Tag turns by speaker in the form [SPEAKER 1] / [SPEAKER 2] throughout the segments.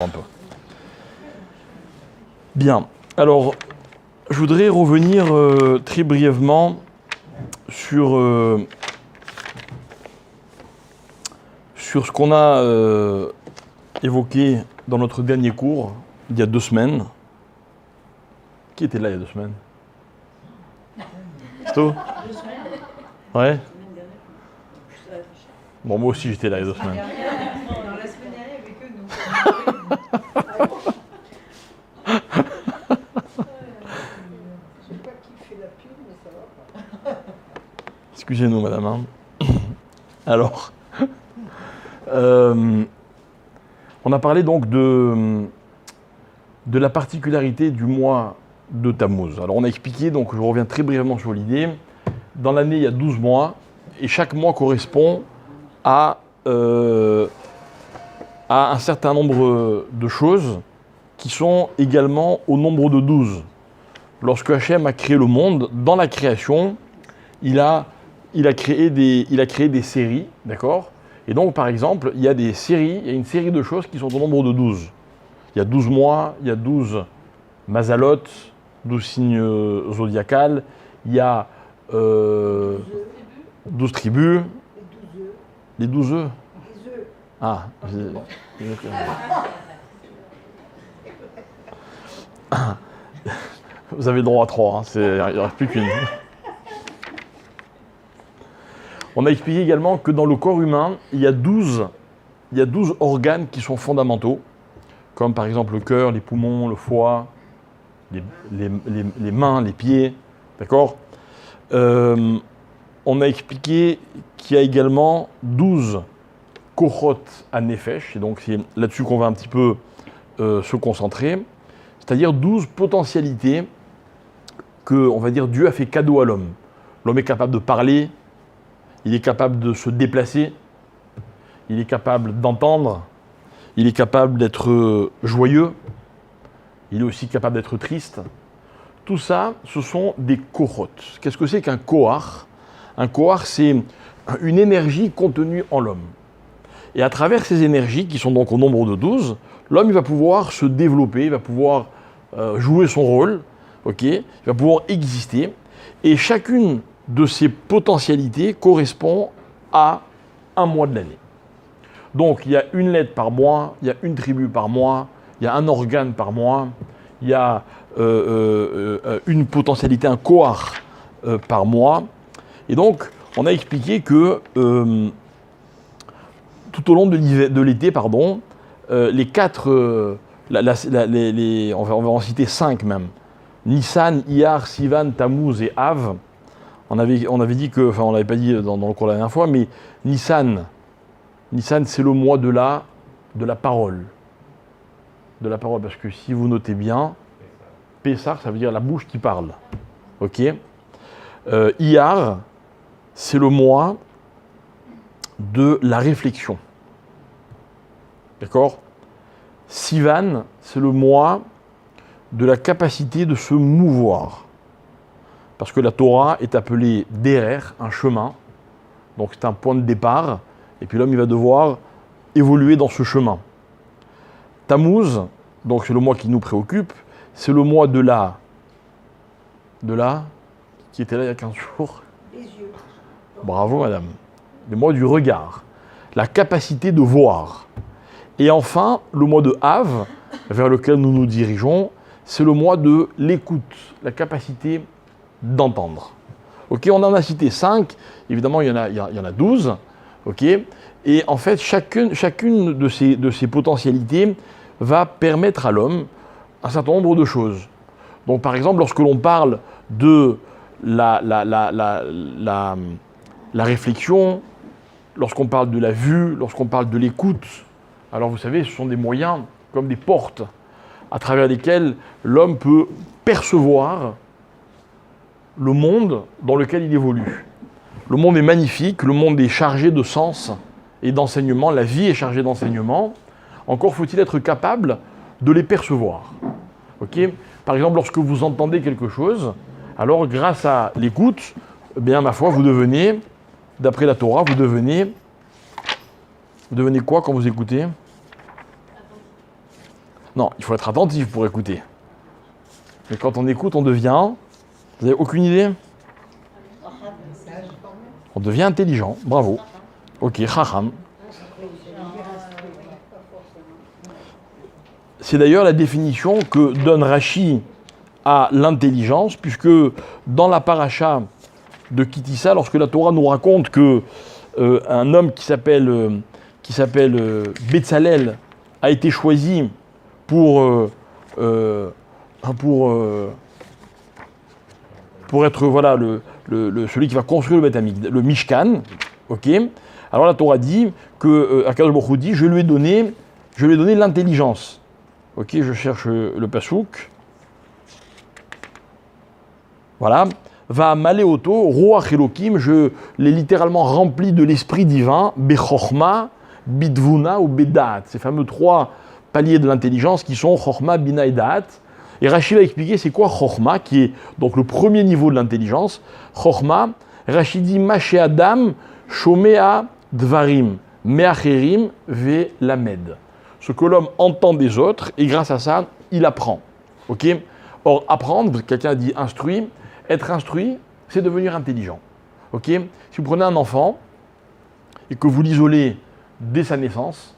[SPEAKER 1] Un peu. Bien, alors je voudrais revenir très brièvement sur ce qu'on a évoqué dans notre dernier cours il y a 2 semaines. Qui était là il y a 2 semaines? Sto? Ouais. Bon, moi aussi j'étais là il y a 2 semaines.
[SPEAKER 2] Dans la semaine dernière, il n'y avait que nous. Je sais pas qui fait la pub, mais ça va pas.
[SPEAKER 1] Excusez-nous, madame. Hein. Alors, on a parlé donc de la particularité du mois de Tammuz. Alors, on a expliqué, donc je reviens très brièvement sur l'idée. Dans l'année, il y a 12 mois, et chaque mois correspond à un certain nombre de choses qui sont également au nombre de 12. Lorsque Hachem a créé le monde, dans la création, il a créé des séries, d'accord? Et donc, par exemple, il y a une série de choses qui sont au nombre de 12. Il y a 12 mois, il y a 12 mazalot, 12 signes zodiacales, il y a 12 tribus, les 12 œufs.
[SPEAKER 2] Les œufs.
[SPEAKER 1] Ah, vous avez le droit à 3, hein, il n'y en reste plus qu'une. On a expliqué également que dans le corps humain, il y a 12 organes qui sont fondamentaux, comme par exemple le cœur, les poumons, le foie, les mains, les pieds, d'accord? On a expliqué qu'il y a également 12 kohot à nefesh, et donc c'est là-dessus qu'on va un petit peu se concentrer, c'est-à-dire 12 potentialités que, on va dire, Dieu a fait cadeau à l'homme. L'homme est capable de parler, il est capable de se déplacer, il est capable d'entendre, il est capable d'être joyeux, il est aussi capable d'être triste. Tout ça, ce sont des kohot. Qu'est-ce que c'est qu'un kohar? Un kohar, c'est une énergie contenue en l'homme. Et à travers ces énergies, qui sont donc au nombre de 12, l'homme il va pouvoir se développer, il va pouvoir jouer son rôle, il va pouvoir exister. Et chacune de ces potentialités correspond à un mois de l'année. Donc il y a une lettre par mois, il y a une tribu par mois, il y a un organe par mois, il y a une potentialité, un kohar par mois. Et donc on a expliqué que tout au long de l'été, les 4, on va en citer 5 même, Nissan, Iyar, Sivan, Tammuz et Av. On avait dit que, enfin on l'avait pas dit dans le cours la dernière fois, mais Nissan c'est le mois de la parole. De la parole, parce que si vous notez bien, Pessar, ça veut dire la bouche qui parle. Ok. Iyar, c'est le mois de la réflexion. D'accord? Sivan, c'est le mois de la capacité de se mouvoir. Parce que la Torah est appelée Derer, un chemin. Donc c'est un point de départ. Et puis l'homme, il va devoir évoluer dans ce chemin. Tammuz, donc c'est le mois qui nous préoccupe, c'est le mois de la... qui était là il y a 15 jours.
[SPEAKER 2] Les yeux.
[SPEAKER 1] Bravo, madame. Le mois du regard. La capacité de voir. Et enfin, le mois de Av, vers lequel nous nous dirigeons, c'est le mois de l'écoute, la capacité d'entendre. Ok, on en a cité 5, évidemment il y en a 12, ok, et en fait chacune de ces potentialités va permettre à l'homme un certain nombre de choses. Donc par exemple, lorsque l'on parle de la réflexion, lorsqu'on parle de la vue, lorsqu'on parle de l'écoute, alors vous savez, ce sont des moyens comme des portes à travers lesquelles l'homme peut percevoir le monde dans lequel il évolue. Le monde est magnifique, le monde est chargé de sens et d'enseignement, la vie est chargée d'enseignement. Encore faut-il être capable de les percevoir. Okay? Par exemple, lorsque vous entendez quelque chose, alors grâce à l'écoute, eh bien, ma foi, vous devenez, d'après la Torah, vous devenez quoi quand vous écoutez? Non, il faut être attentif pour écouter. Mais quand on écoute, on devient... Vous n'avez aucune idée? On devient intelligent. Bravo. Ok, chacham. C'est d'ailleurs la définition que donne Rashi à l'intelligence, puisque dans la paracha de Kitissa, lorsque la Torah nous raconte que un homme qui s'appelle Betzalel a été choisi pour être voilà, celui qui va construire le Mishkan, ok. Alors la Torah dit que Akadosh Baruch Hu dit, je lui ai donné l'intelligence. Ok, je cherche le pasouk. Voilà. Va maléoto, roach Elokim, je l'ai littéralement rempli de l'esprit divin, bechorma, bidvuna ou bedat. Ces fameux 3 paliers de l'intelligence qui sont chorma, bina et da'at. Et Rashi va expliquer c'est quoi chorma, qui est donc le premier niveau de l'intelligence. Chorma, Rashi dit Maché Adam, Shomea Dvarim, Meacherim ve Lamed. Ce que l'homme entend des autres, et grâce à ça, il apprend. Ok. Or, apprendre, quelqu'un dit instruit, être instruit, c'est devenir intelligent. Ok. Si vous prenez un enfant, et que vous l'isolez dès sa naissance,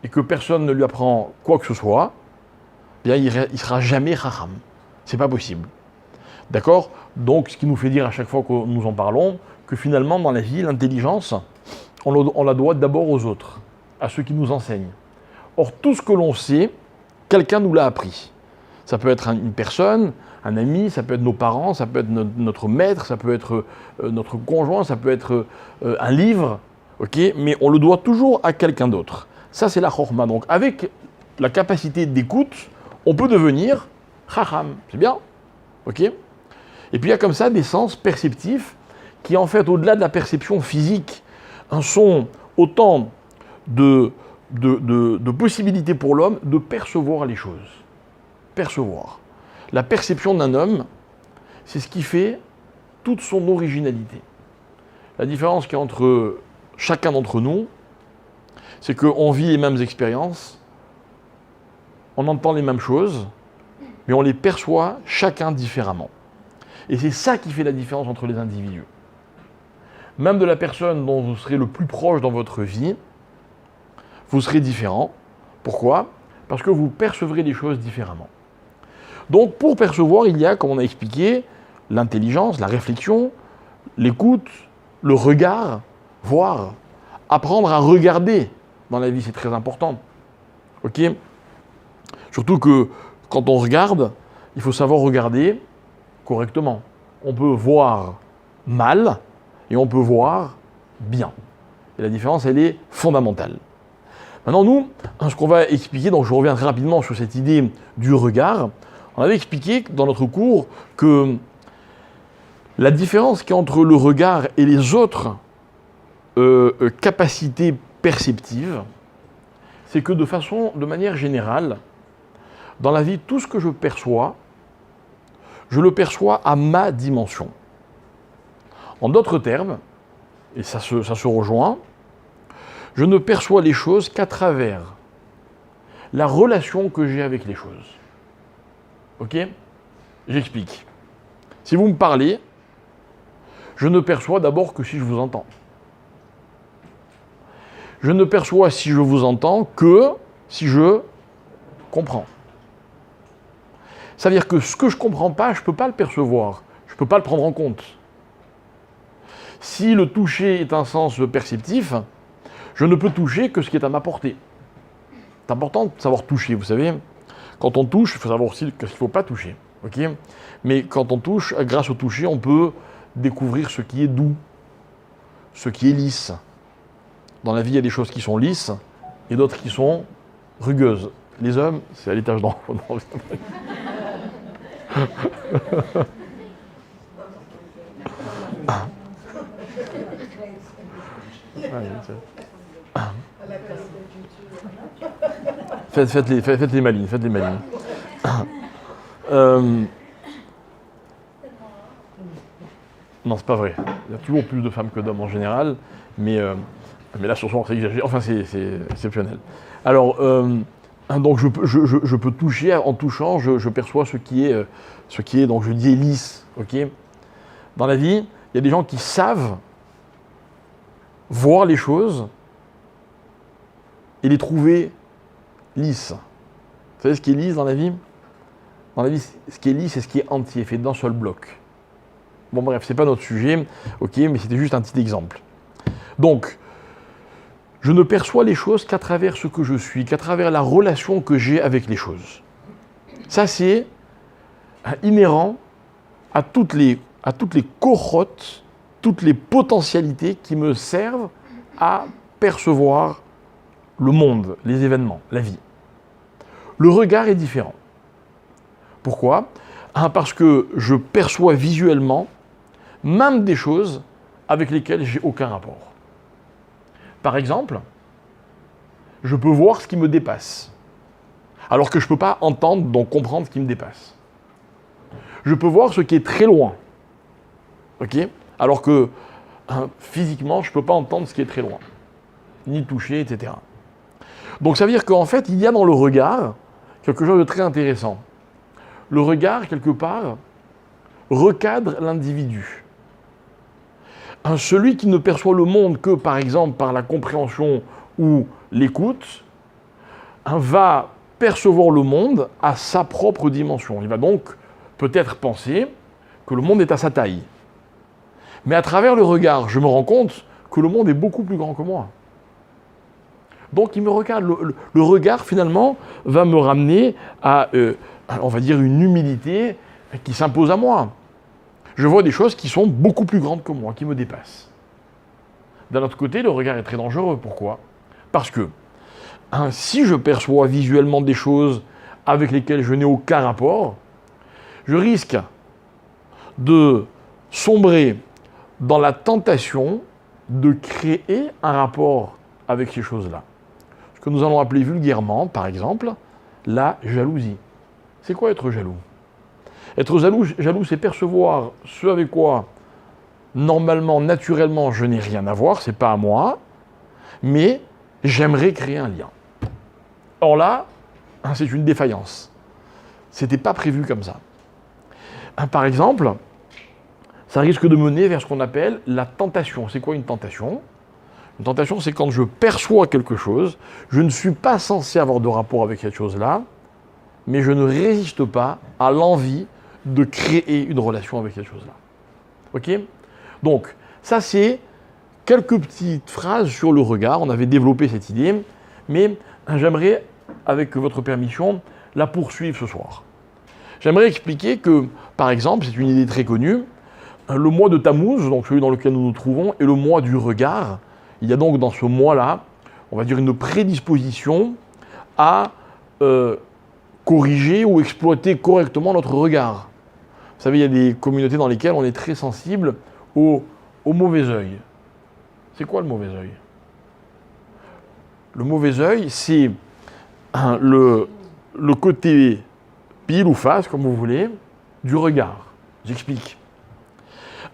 [SPEAKER 1] et que personne ne lui apprend quoi que ce soit, bien, il ne sera jamais chacham. C'est pas possible. D'accord? Donc, ce qui nous fait dire à chaque fois que nous en parlons, que finalement, dans la vie, l'intelligence, on la doit d'abord aux autres, à ceux qui nous enseignent. Or, tout ce que l'on sait, quelqu'un nous l'a appris. Ça peut être une personne, un ami, ça peut être nos parents, ça peut être notre maître, ça peut être notre conjoint, ça peut être un livre, ok? Mais on le doit toujours à quelqu'un d'autre. Ça, c'est la chorma. Donc, avec la capacité d'écoute, on peut devenir chacham. C'est bien, ok? Et puis, il y a comme ça des sens perceptifs qui, en fait, au-delà de la perception physique, sont autant de possibilités pour l'homme de percevoir les choses. Percevoir. La perception d'un homme, c'est ce qui fait toute son originalité. La différence qu'il y a entre chacun d'entre nous, c'est qu'on vit les mêmes expériences, on entend les mêmes choses, mais on les perçoit chacun différemment. Et c'est ça qui fait la différence entre les individus. Même de la personne dont vous serez le plus proche dans votre vie, vous serez différent. Pourquoi? Parce que vous percevrez les choses différemment. Donc, pour percevoir, il y a, comme on a expliqué, l'intelligence, la réflexion, l'écoute, le regard, voir, apprendre à regarder dans la vie, c'est très important. Ok? Surtout que quand on regarde, il faut savoir regarder correctement. On peut voir mal et on peut voir bien. Et la différence, elle est fondamentale. Maintenant, nous, ce qu'on va expliquer, donc je reviens très rapidement sur cette idée du regard. On avait expliqué dans notre cours que la différence qu'il y a entre le regard et les autres capacités perceptives, c'est que de manière générale, dans la vie, tout ce que je perçois, je le perçois à ma dimension. En d'autres termes, et ça se rejoint, je ne perçois les choses qu'à travers la relation que j'ai avec les choses. Ok? J'explique. Si vous me parlez, je ne perçois d'abord que si je vous entends. Je ne perçois si je vous entends que si je comprends. Ça veut dire que ce que je ne comprends pas, je ne peux pas le percevoir, je ne peux pas le prendre en compte. Si le toucher est un sens perceptif, je ne peux toucher que ce qui est à ma portée. C'est important de savoir toucher, vous savez. Quand on touche, il faut savoir aussi qu'il ne faut pas toucher. Okay? Mais quand on touche, grâce au toucher, on peut découvrir ce qui est doux, ce qui est lisse. Dans la vie, il y a des choses qui sont lisses et d'autres qui sont rugueuses. Les hommes, c'est à l'étage d'en haut. Faites les malines, faites les malines. Non, c'est pas vrai. Il y a toujours plus de femmes que d'hommes en général, mais là, sur ce, c'est exagéré. Enfin, c'est exceptionnel. Alors, Donc je peux toucher, en touchant, je perçois ce qui est, donc je dis lisse. Okay, dans la vie, il y a des gens qui savent voir les choses et les trouver lisses. Vous savez ce qui est lisse dans la vie? Dans la vie, ce qui est lisse, c'est ce qui est entier, fait d'un seul bloc. Bon bref, c'est pas notre sujet, ok, mais c'était juste un petit exemple. Donc, je ne perçois les choses qu'à travers ce que je suis, qu'à travers la relation que j'ai avec les choses. Ça, c'est inhérent à toutes les corottes, toutes les potentialités qui me servent à percevoir le monde, les événements, la vie. Le regard est différent. Pourquoi? Parce que je perçois visuellement même des choses avec lesquelles j'ai aucun rapport. Par exemple, je peux voir ce qui me dépasse, alors que je ne peux pas entendre, donc comprendre ce qui me dépasse. Je peux voir ce qui est très loin, ok, alors que physiquement, je ne peux pas entendre ce qui est très loin, ni toucher, etc. Donc ça veut dire qu'en fait, il y a dans le regard quelque chose de très intéressant. Le regard, quelque part, recadre l'individu. Celui qui ne perçoit le monde que, par exemple, par la compréhension ou l'écoute, va percevoir le monde à sa propre dimension. Il va donc peut-être penser que le monde est à sa taille. Mais à travers le regard, je me rends compte que le monde est beaucoup plus grand que moi. Donc il me regarde. Le regard, finalement, va me ramener à, on va dire, une humilité qui s'impose à moi. Je vois des choses qui sont beaucoup plus grandes que moi, qui me dépassent. D'un autre côté, le regard est très dangereux. Pourquoi? Parce que si je perçois visuellement des choses avec lesquelles je n'ai aucun rapport, je risque de sombrer dans la tentation de créer un rapport avec ces choses-là. Ce que nous allons appeler vulgairement, par exemple, la jalousie. C'est quoi être jaloux? Être jaloux, c'est percevoir ce avec quoi, normalement, naturellement, je n'ai rien à voir, c'est pas à moi, mais j'aimerais créer un lien. Or là, c'est une défaillance. C'était pas prévu comme ça. Par exemple, ça risque de mener vers ce qu'on appelle la tentation. C'est quoi une tentation? Une tentation, c'est quand je perçois quelque chose, je ne suis pas censé avoir de rapport avec cette chose-là, mais je ne résiste pas à l'envie de créer une relation avec cette chose-là. Ok? Donc, ça c'est quelques petites phrases sur le regard. On avait développé cette idée, mais j'aimerais, avec votre permission, la poursuivre ce soir. J'aimerais expliquer que, par exemple, c'est une idée très connue, le mois de Tammuz, donc celui dans lequel nous nous trouvons, est le mois du regard. Il y a donc dans ce mois-là, on va dire une prédisposition à corriger ou exploiter correctement notre regard. Vous savez, il y a des communautés dans lesquelles on est très sensible au mauvais œil. C'est quoi le mauvais œil? Le mauvais œil, c'est le côté pile ou face, comme vous voulez, du regard. J'explique.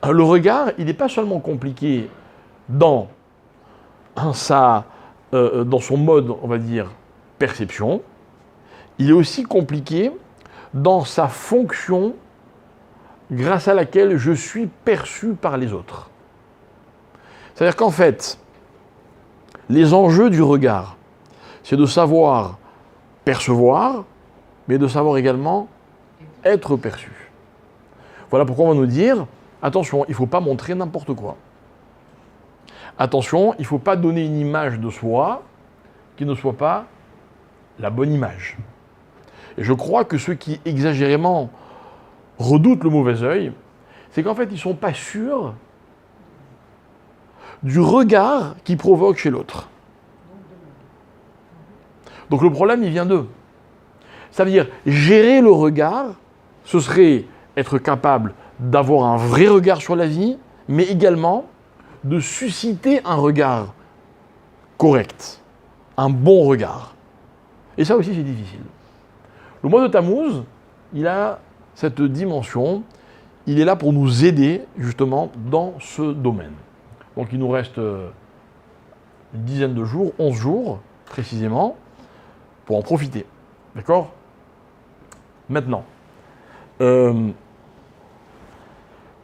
[SPEAKER 1] Le regard, il n'est pas seulement compliqué dans son mode, on va dire, perception, il est aussi compliqué dans sa fonction grâce à laquelle je suis perçu par les autres. C'est-à-dire qu'en fait, les enjeux du regard, c'est de savoir percevoir, mais de savoir également être perçu. Voilà pourquoi on va nous dire, attention, il ne faut pas montrer n'importe quoi. Attention, il ne faut pas donner une image de soi qui ne soit pas la bonne image. Et je crois que ceux qui exagérément redoutent le mauvais œil, c'est qu'en fait, ils ne sont pas sûrs du regard qu'ils provoquent chez l'autre. Donc le problème, il vient d'eux. Ça veut dire, gérer le regard, ce serait être capable d'avoir un vrai regard sur la vie, mais également de susciter un regard correct, un bon regard. Et ça aussi, c'est difficile. Le mois de Tammuz, il a cette dimension, il est là pour nous aider justement dans ce domaine. Donc il nous reste une dizaine de jours, 11 jours précisément, pour en profiter. D'accord? Maintenant, le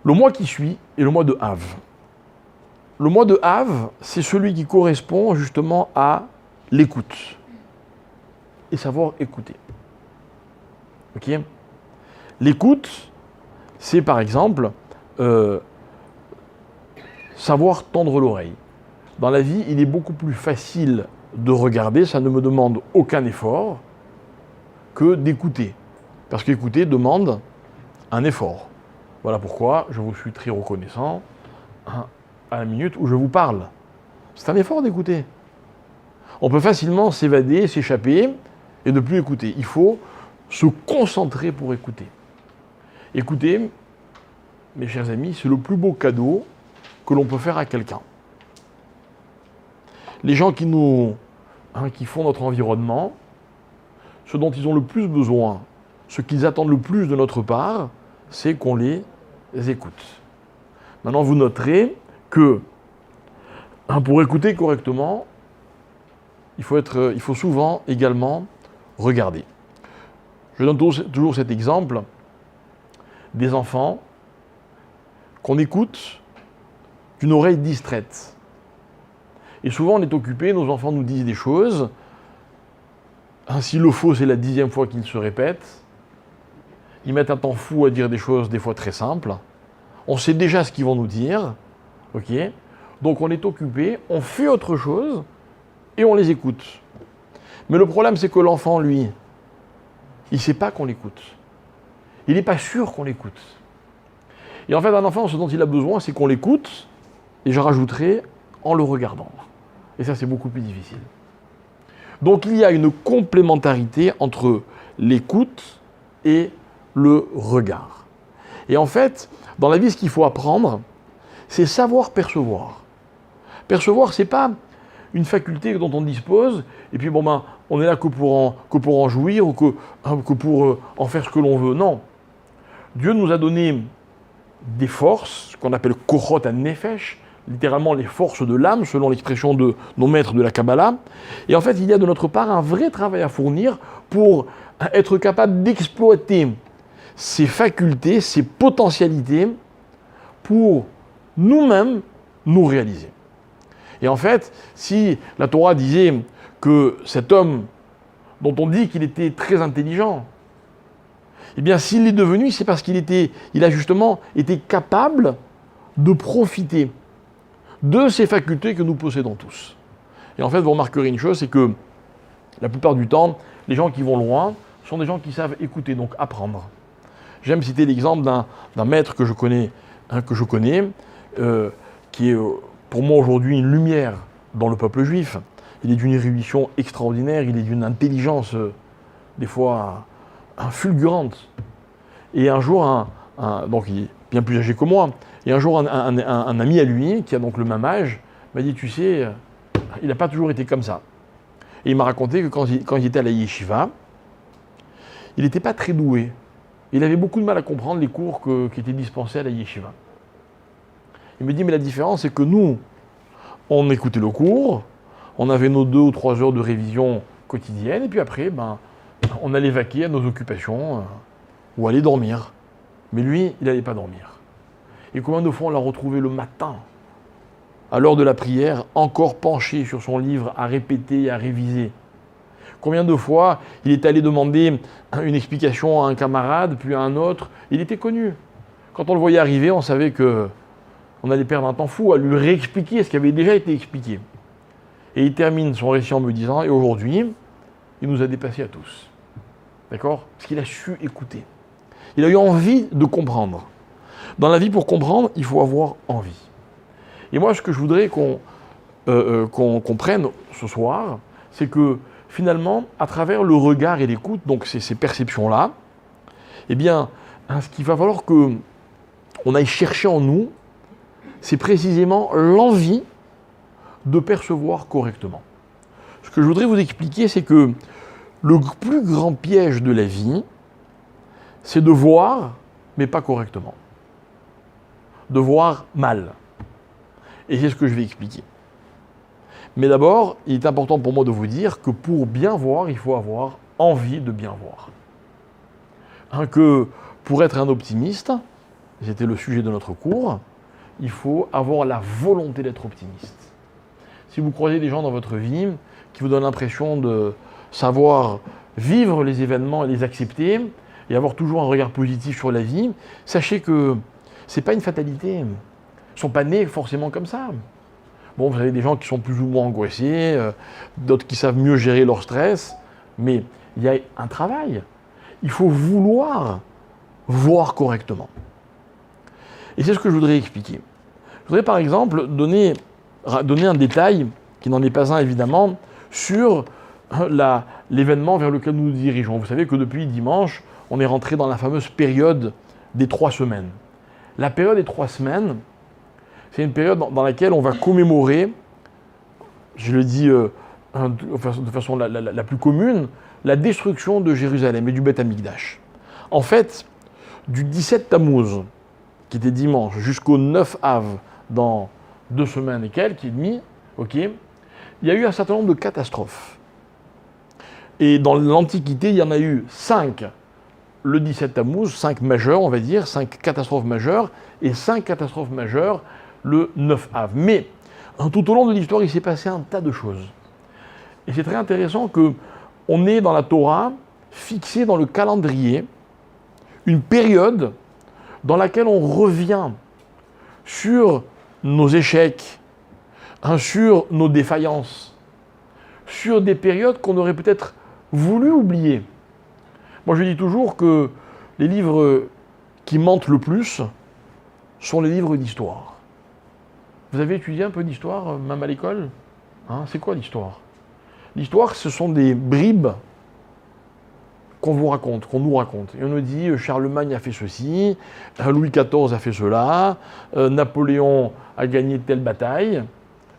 [SPEAKER 1] mois qui suit est le mois de Av. Le mois de Av, c'est celui qui correspond justement à l'écoute. Et savoir écouter. Ok? L'écoute, c'est par exemple savoir tendre l'oreille. Dans la vie, il est beaucoup plus facile de regarder, ça ne me demande aucun effort, que d'écouter. Parce qu'écouter demande un effort. Voilà pourquoi je vous suis très reconnaissant à la minute où je vous parle. C'est un effort d'écouter. On peut facilement s'évader, s'échapper et ne plus écouter. Il faut se concentrer pour écouter. Écouter, mes chers amis, c'est le plus beau cadeau que l'on peut faire à quelqu'un. Les gens qui font notre environnement, ce dont ils ont le plus besoin, ce qu'ils attendent le plus de notre part, c'est qu'on les écoute. Maintenant, vous noterez que pour écouter correctement, il faut souvent également regarder. Je donne toujours cet exemple des enfants qu'on écoute d'une oreille distraite. Et souvent, on est occupé, nos enfants nous disent des choses. S'il le faut, c'est la 10e fois qu'ils se répètent. Ils mettent un temps fou à dire des choses, des fois très simples. On sait déjà ce qu'ils vont nous dire. Ok? Donc, on est occupé, on fait autre chose et on les écoute. Mais le problème, c'est que l'enfant, lui, il ne sait pas qu'on l'écoute. Il n'est pas sûr qu'on l'écoute. Et en fait, un enfant, ce dont il a besoin, c'est qu'on l'écoute, et je rajouterai, en le regardant. Et ça, c'est beaucoup plus difficile. Donc, il y a une complémentarité entre l'écoute et le regard. Et en fait, dans la vie, ce qu'il faut apprendre, c'est savoir percevoir. Percevoir, ce n'est pas une faculté dont on dispose, et puis on est là que pour en jouir, ou que pour en faire ce que l'on veut. Non. Dieu nous a donné des forces, qu'on appelle kochot ha-nefesh, littéralement les forces de l'âme, selon l'expression de nos maîtres de la Kabbalah. Et en fait, il y a de notre part un vrai travail à fournir pour être capable d'exploiter ces facultés, ces potentialités, pour nous-mêmes nous réaliser. Et en fait, si la Torah disait que cet homme, dont on dit qu'il était très intelligent, eh bien, s'il l'est devenu, c'est parce qu'il a justement été capable de profiter de ces facultés que nous possédons tous. Et en fait, vous remarquerez une chose, c'est que la plupart du temps, les gens qui vont loin sont des gens qui savent écouter, donc apprendre. J'aime citer l'exemple d'un maître que je connais, qui est pour moi aujourd'hui une lumière dans le peuple juif. Il est d'une érudition extraordinaire, il est d'une intelligence des fois fulgurante. Et un jour, donc il est bien plus âgé que moi, et un jour un ami à lui, qui a donc le même âge, m'a dit, tu sais, il n'a pas toujours été comme ça. Et il m'a raconté que quand il était à la yeshiva, il n'était pas très doué. Il avait beaucoup de mal à comprendre les cours qui étaient dispensés à la yeshiva. Il me dit, mais la différence, c'est que nous, on écoutait le cours, on avait nos 2 ou 3 heures de révision quotidienne, et puis après, on allait vaquer à nos occupations ou aller dormir. Mais lui, il n'allait pas dormir. Et combien de fois on l'a retrouvé le matin, à l'heure de la prière, encore penché sur son livre, à répéter, à réviser. Combien de fois il est allé demander une explication à un camarade, puis à un autre. Il était connu. Quand on le voyait arriver, on savait qu'on allait perdre un temps fou à lui réexpliquer ce qui avait déjà été expliqué. Et il termine son récit en me disant, et aujourd'hui, il nous a dépassés à tous. D'accord? Parce qu'il a su écouter. Il a eu envie de comprendre. Dans la vie, pour comprendre, il faut avoir envie. Et moi, ce que je voudrais qu'on prenne ce soir, c'est que finalement, à travers le regard et l'écoute, donc ces perceptions-là, eh bien, ce qu'il va falloir qu'on aille chercher en nous, c'est précisément l'envie de percevoir correctement. Ce que je voudrais vous expliquer, c'est que le plus grand piège de la vie, c'est de voir, mais pas correctement. De voir mal. Et c'est ce que je vais expliquer. Mais d'abord, il est important pour moi de vous dire que pour bien voir, il faut avoir envie de bien voir. Que pour être un optimiste, c'était le sujet de notre cours, il faut avoir la volonté d'être optimiste. Si vous croisez des gens dans votre vie qui vous donnent l'impression de savoir vivre les événements et les accepter et avoir toujours un regard positif sur la vie, sachez que ce n'est pas une fatalité. Ils ne sont pas nés forcément comme ça. Bon, vous avez des gens qui sont plus ou moins angoissés, d'autres qui savent mieux gérer leur stress, mais il y a un travail. Il faut vouloir voir correctement. Et c'est ce que je voudrais expliquer. Je voudrais par exemple donner un détail, qui n'en est pas un évidemment, sur l'événement vers lequel nous nous dirigeons. Vous savez que depuis dimanche, on est rentré dans la fameuse période des 3 semaines. La période des 3 semaines, c'est une période dans laquelle on va commémorer, je le dis de façon la plus commune, la destruction de Jérusalem et du Beth Amikdash. En fait, du 17 Tammuz, qui était dimanche, jusqu'au 9 Av, dans 2 semaines et quelques, et demie, il y a eu un certain nombre de catastrophes. Et dans l'Antiquité, il y en a eu 5 le 17 Tammuz, 5 majeures, on va dire, 5 catastrophes majeures, et 5 catastrophes majeures le 9 Av. Mais tout au long de l'histoire, il s'est passé un tas de choses. Et c'est très intéressant qu'on ait dans la Torah fixé dans le calendrier une période dans laquelle on revient sur nos échecs, sur nos défaillances, sur des périodes qu'on aurait peut-être voulu oublier. Moi, je dis toujours que les livres qui mentent le plus sont les livres d'histoire. Vous avez étudié un peu d'histoire, même à l'école ? C'est quoi l'histoire ? L'histoire, ce sont des bribes qu'on vous raconte, qu'on nous raconte. Et on nous dit Charlemagne a fait ceci, Louis XIV a fait cela, Napoléon a gagné telle bataille,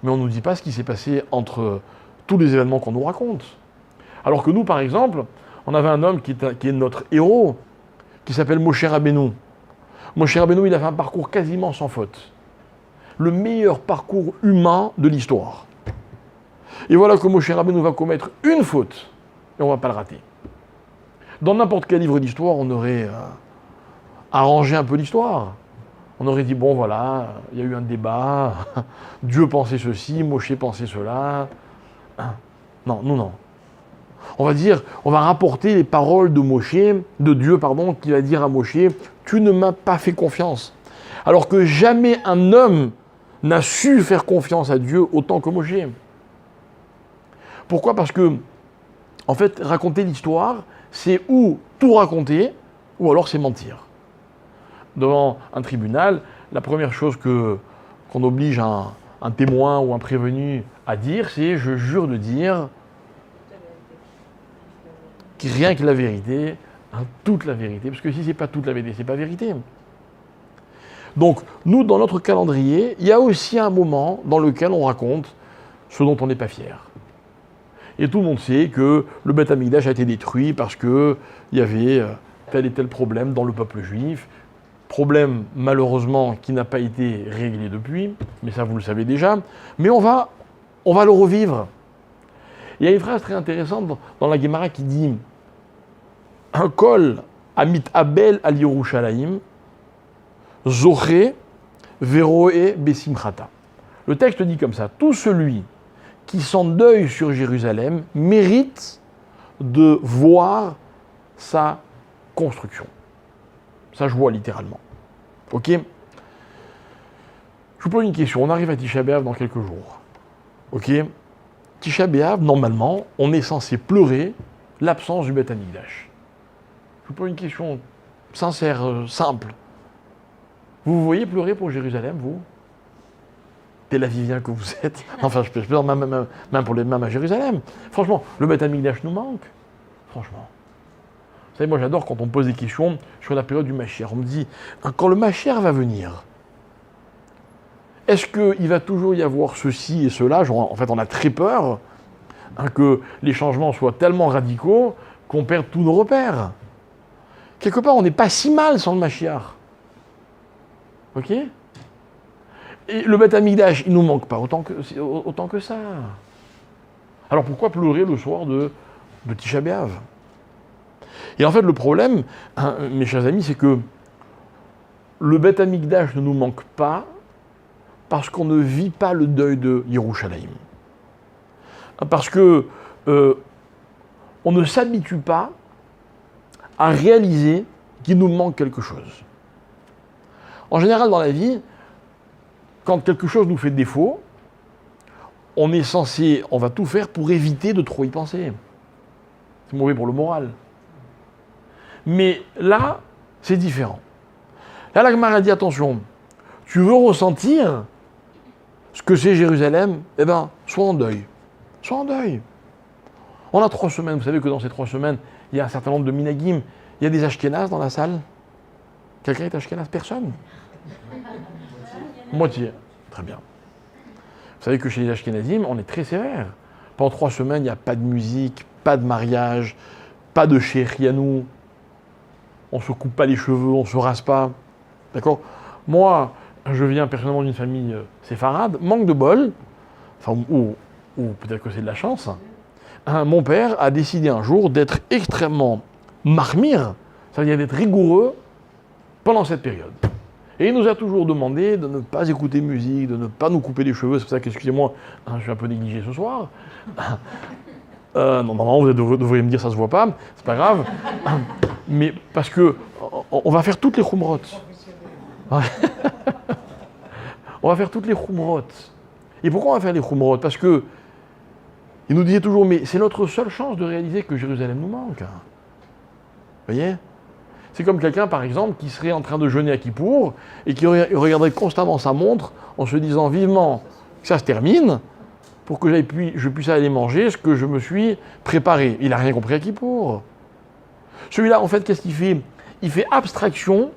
[SPEAKER 1] mais on ne nous dit pas ce qui s'est passé entre tous les événements qu'on nous raconte. Alors que nous, par exemple, on avait un homme qui est notre héros, qui s'appelle Moshe Rabbeinu. Moshe Rabbeinu, il a fait un parcours quasiment sans faute. Le meilleur parcours humain de l'histoire. Et voilà que Moshe Rabbeinu va commettre une faute, et on ne va pas le rater. Dans n'importe quel livre d'histoire, on aurait arrangé un peu l'histoire. On aurait dit, bon voilà, il y a eu un débat, Dieu pensait ceci, Moshe pensait cela. Non, non. On va rapporter les paroles de Dieu, qui va dire à Moshe, tu ne m'as pas fait confiance. Alors que jamais un homme n'a su faire confiance à Dieu autant que Moshe. Pourquoi ? Parce que, en fait, raconter l'histoire, c'est ou tout raconter, ou alors c'est mentir. Devant un tribunal, la première chose qu'on oblige un témoin ou un prévenu à dire, c'est « je jure de dire rien que la vérité, toute la vérité », parce que si ce n'est pas toute la vérité, ce n'est pas vérité. Donc, nous, dans notre calendrier, il y a aussi un moment dans lequel on raconte ce dont on n'est pas fier. Et tout le monde sait que le Beth Amikdash a été détruit parce qu'il y avait tel et tel problème dans le peuple juif. Problème, malheureusement, qui n'a pas été réglé depuis, mais ça, vous le savez déjà. Mais on va le revivre. Il y a une phrase très intéressante dans la Gemara qui dit « Un kol amit abel al Yerushalayim, zoché veroé besimchata ». Le texte dit comme ça, tout celui qui s'endeuille sur Jérusalem mérite de voir sa construction. Ça, je vois littéralement. Ok ? Je vous pose une question. On arrive à Tisha B'Av dans quelques jours. Ok ? Tisha B'Av, normalement, on est censé pleurer l'absence du Beth Amikdash. Je vous pose une question sincère, simple. Vous vous voyez pleurer pour Jérusalem, vous ? Tel Avivien que vous êtes. Enfin, je pleure même à Jérusalem. Franchement, le Beth Amikdash nous manque. Franchement. Vous savez, moi j'adore quand on me pose des questions sur la période du Mashiach. On me dit, quand le Mashiach va venir, est-ce qu'il va toujours y avoir ceci et cela ? Genre, en fait, on a très peur que les changements soient tellement radicaux qu'on perde tous nos repères. Quelque part, on n'est pas si mal sans le Mashiach. Ok ? Et le Beth Amikdash, il ne nous manque pas autant que ça. Alors pourquoi pleurer le soir de Tisha B'Av? Et en fait, le problème, hein, mes chers amis, c'est que le Beth Amikdash ne nous manque pas parce qu'on ne vit pas le deuil de Yerushalayim. Parce que on ne s'habitue pas à réaliser qu'il nous manque quelque chose. En général, dans la vie, quand quelque chose nous fait défaut, on va tout faire pour éviter de trop y penser. C'est mauvais pour le moral. Mais là, c'est différent. Là, la Gemara dit, attention, tu veux ressentir ce que c'est Jérusalem, eh bien, sois en deuil. Sois en deuil. On a 3 semaines, vous savez que dans ces 3 semaines, il y a un certain nombre de minagim. Il y a des ashkénazes dans la salle. Quelqu'un est ashkénaze? Personne. Moitié. Très bien. Vous savez que chez les ashkénazim, on est très sévère. Pendant 3 semaines, il n'y a pas de musique, pas de mariage, pas de chérianou. On ne se coupe pas les cheveux, on ne se rase pas. D'accord? Moi, je viens personnellement d'une famille séfarade, manque de bol, enfin, ou peut-être que c'est de la chance. Mon père a décidé un jour d'être extrêmement marmire, c'est-à-dire d'être rigoureux pendant cette période. Et il nous a toujours demandé de ne pas écouter musique, de ne pas nous couper les cheveux. C'est pour ça qu'excusez-moi, je suis un peu négligé ce soir. Non, vous devriez me dire ça se voit pas, c'est pas grave. Mais parce que on va faire toutes les khumrot. On va faire toutes les khumrot. Et pourquoi on va faire les khumrot? Parce que il nous disait toujours, mais c'est notre seule chance de réaliser que Jérusalem nous manque. Vous voyez? C'est comme quelqu'un, par exemple, qui serait en train de jeûner à Kippour et qui regarderait constamment sa montre en se disant vivement que ça se termine pour que je puisse aller manger ce que je me suis préparé. Il n'a rien compris à Kippour. Celui-là, en fait, qu'est-ce qu'il fait? Il fait abstraction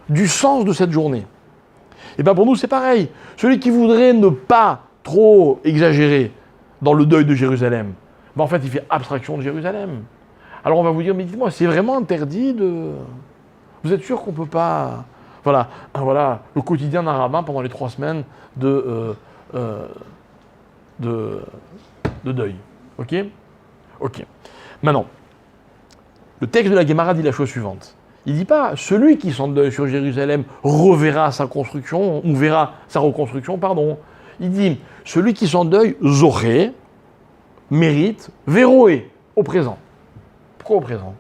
[SPEAKER 1] du sens de cette journée. Et bien pour nous, c'est pareil. Celui qui voudrait ne pas trop exagérer dans le deuil de Jérusalem, ben en fait, il fait abstraction de Jérusalem. Alors on va vous dire, mais dites-moi, c'est vraiment interdit de... Vous êtes sûr qu'on ne peut pas... Voilà, le quotidien d'un rabbin pendant les 3 semaines de deuil. Ok? Ok. Maintenant, le texte de la Gemara dit la chose suivante. Il ne dit pas, celui qui s'endeuille sur Jérusalem reverra sa construction, ou verra sa reconstruction, pardon. Il dit, celui qui s'endeuille, zoré, mérite, verroué, au présent. Pourquoi au présent?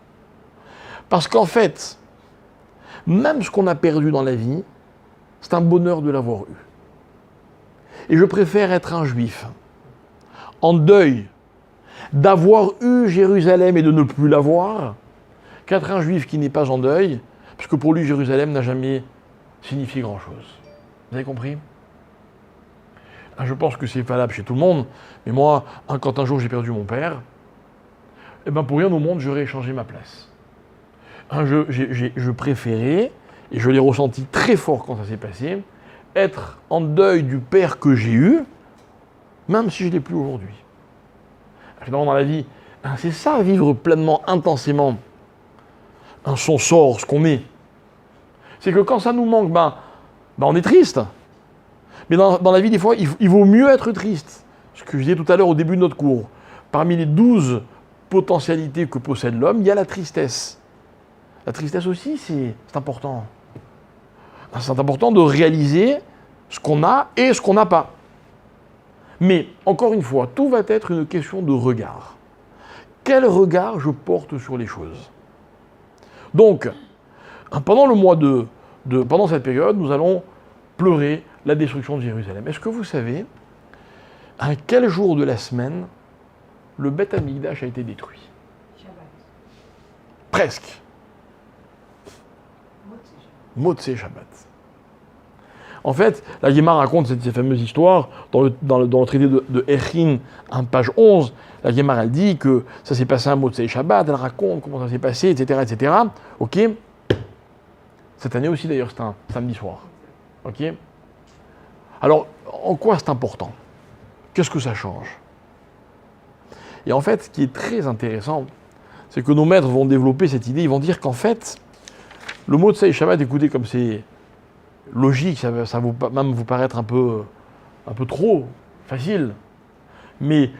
[SPEAKER 1] Parce qu'en fait, même ce qu'on a perdu dans la vie, c'est un bonheur de l'avoir eu. Et je préfère être un juif en deuil d'avoir eu Jérusalem et de ne plus l'avoir, qu'être un juif qui n'est pas en deuil, parce que pour lui, Jérusalem n'a jamais signifié grand-chose. Vous avez compris? Je pense que c'est valable chez tout le monde, mais moi, quand un jour j'ai perdu mon père, eh ben pour rien au monde, j'aurais échangé ma place. Je préférais, et je l'ai ressenti très fort quand ça s'est passé, être en deuil du père que j'ai eu, même si je ne l'ai plus aujourd'hui. Finalement, dans la vie, c'est ça, vivre pleinement, intensément son sort, ce qu'on est. C'est que quand ça nous manque, on est triste. Mais dans la vie, des fois, il vaut mieux être triste. Ce que je disais tout à l'heure au début de notre cours. Parmi les 12 potentialités que possède l'homme, il y a la tristesse. La tristesse aussi, c'est important. C'est important de réaliser ce qu'on a et ce qu'on n'a pas. Mais, encore une fois, tout va être une question de regard. Quel regard je porte sur les choses? Donc, pendant le mois pendant cette période, nous allons pleurer la destruction de Jérusalem. Est-ce que vous savez à quel jour de la semaine le Beth Amikdash a été détruit?
[SPEAKER 2] Shabbat.
[SPEAKER 1] Presque. Motzei Shabbat. En fait, la Gemara raconte cette fameuse histoire dans le traité de Echin, page 11. La Gemara elle dit que ça s'est passé un Motzei Shabbat, elle raconte comment ça s'est passé, etc., etc. Ok. Cette année aussi d'ailleurs, c'est un samedi soir. Ok. Alors, en quoi c'est important? Qu'est-ce que ça change? Et en fait, ce qui est très intéressant, c'est que nos maîtres vont développer cette idée, ils vont dire qu'en fait, le Motzei Shabbat, écoutez comme c'est logique, ça va même vous paraître un peu trop facile. Mais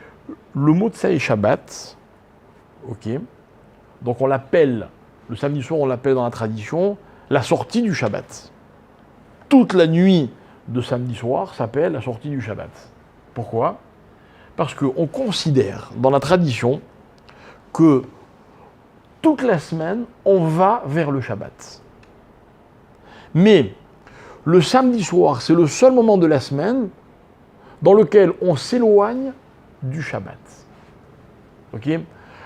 [SPEAKER 1] le mot Motsei Shabbat, ok, donc on l'appelle, le samedi soir on l'appelle dans la tradition, la sortie du Shabbat. Toute la nuit de samedi soir s'appelle la sortie du Shabbat. Pourquoi ? Parce qu'on considère dans la tradition que toute la semaine, on va vers le Shabbat. Mais le samedi soir, c'est le seul moment de la semaine dans lequel on s'éloigne du Shabbat. Ok ?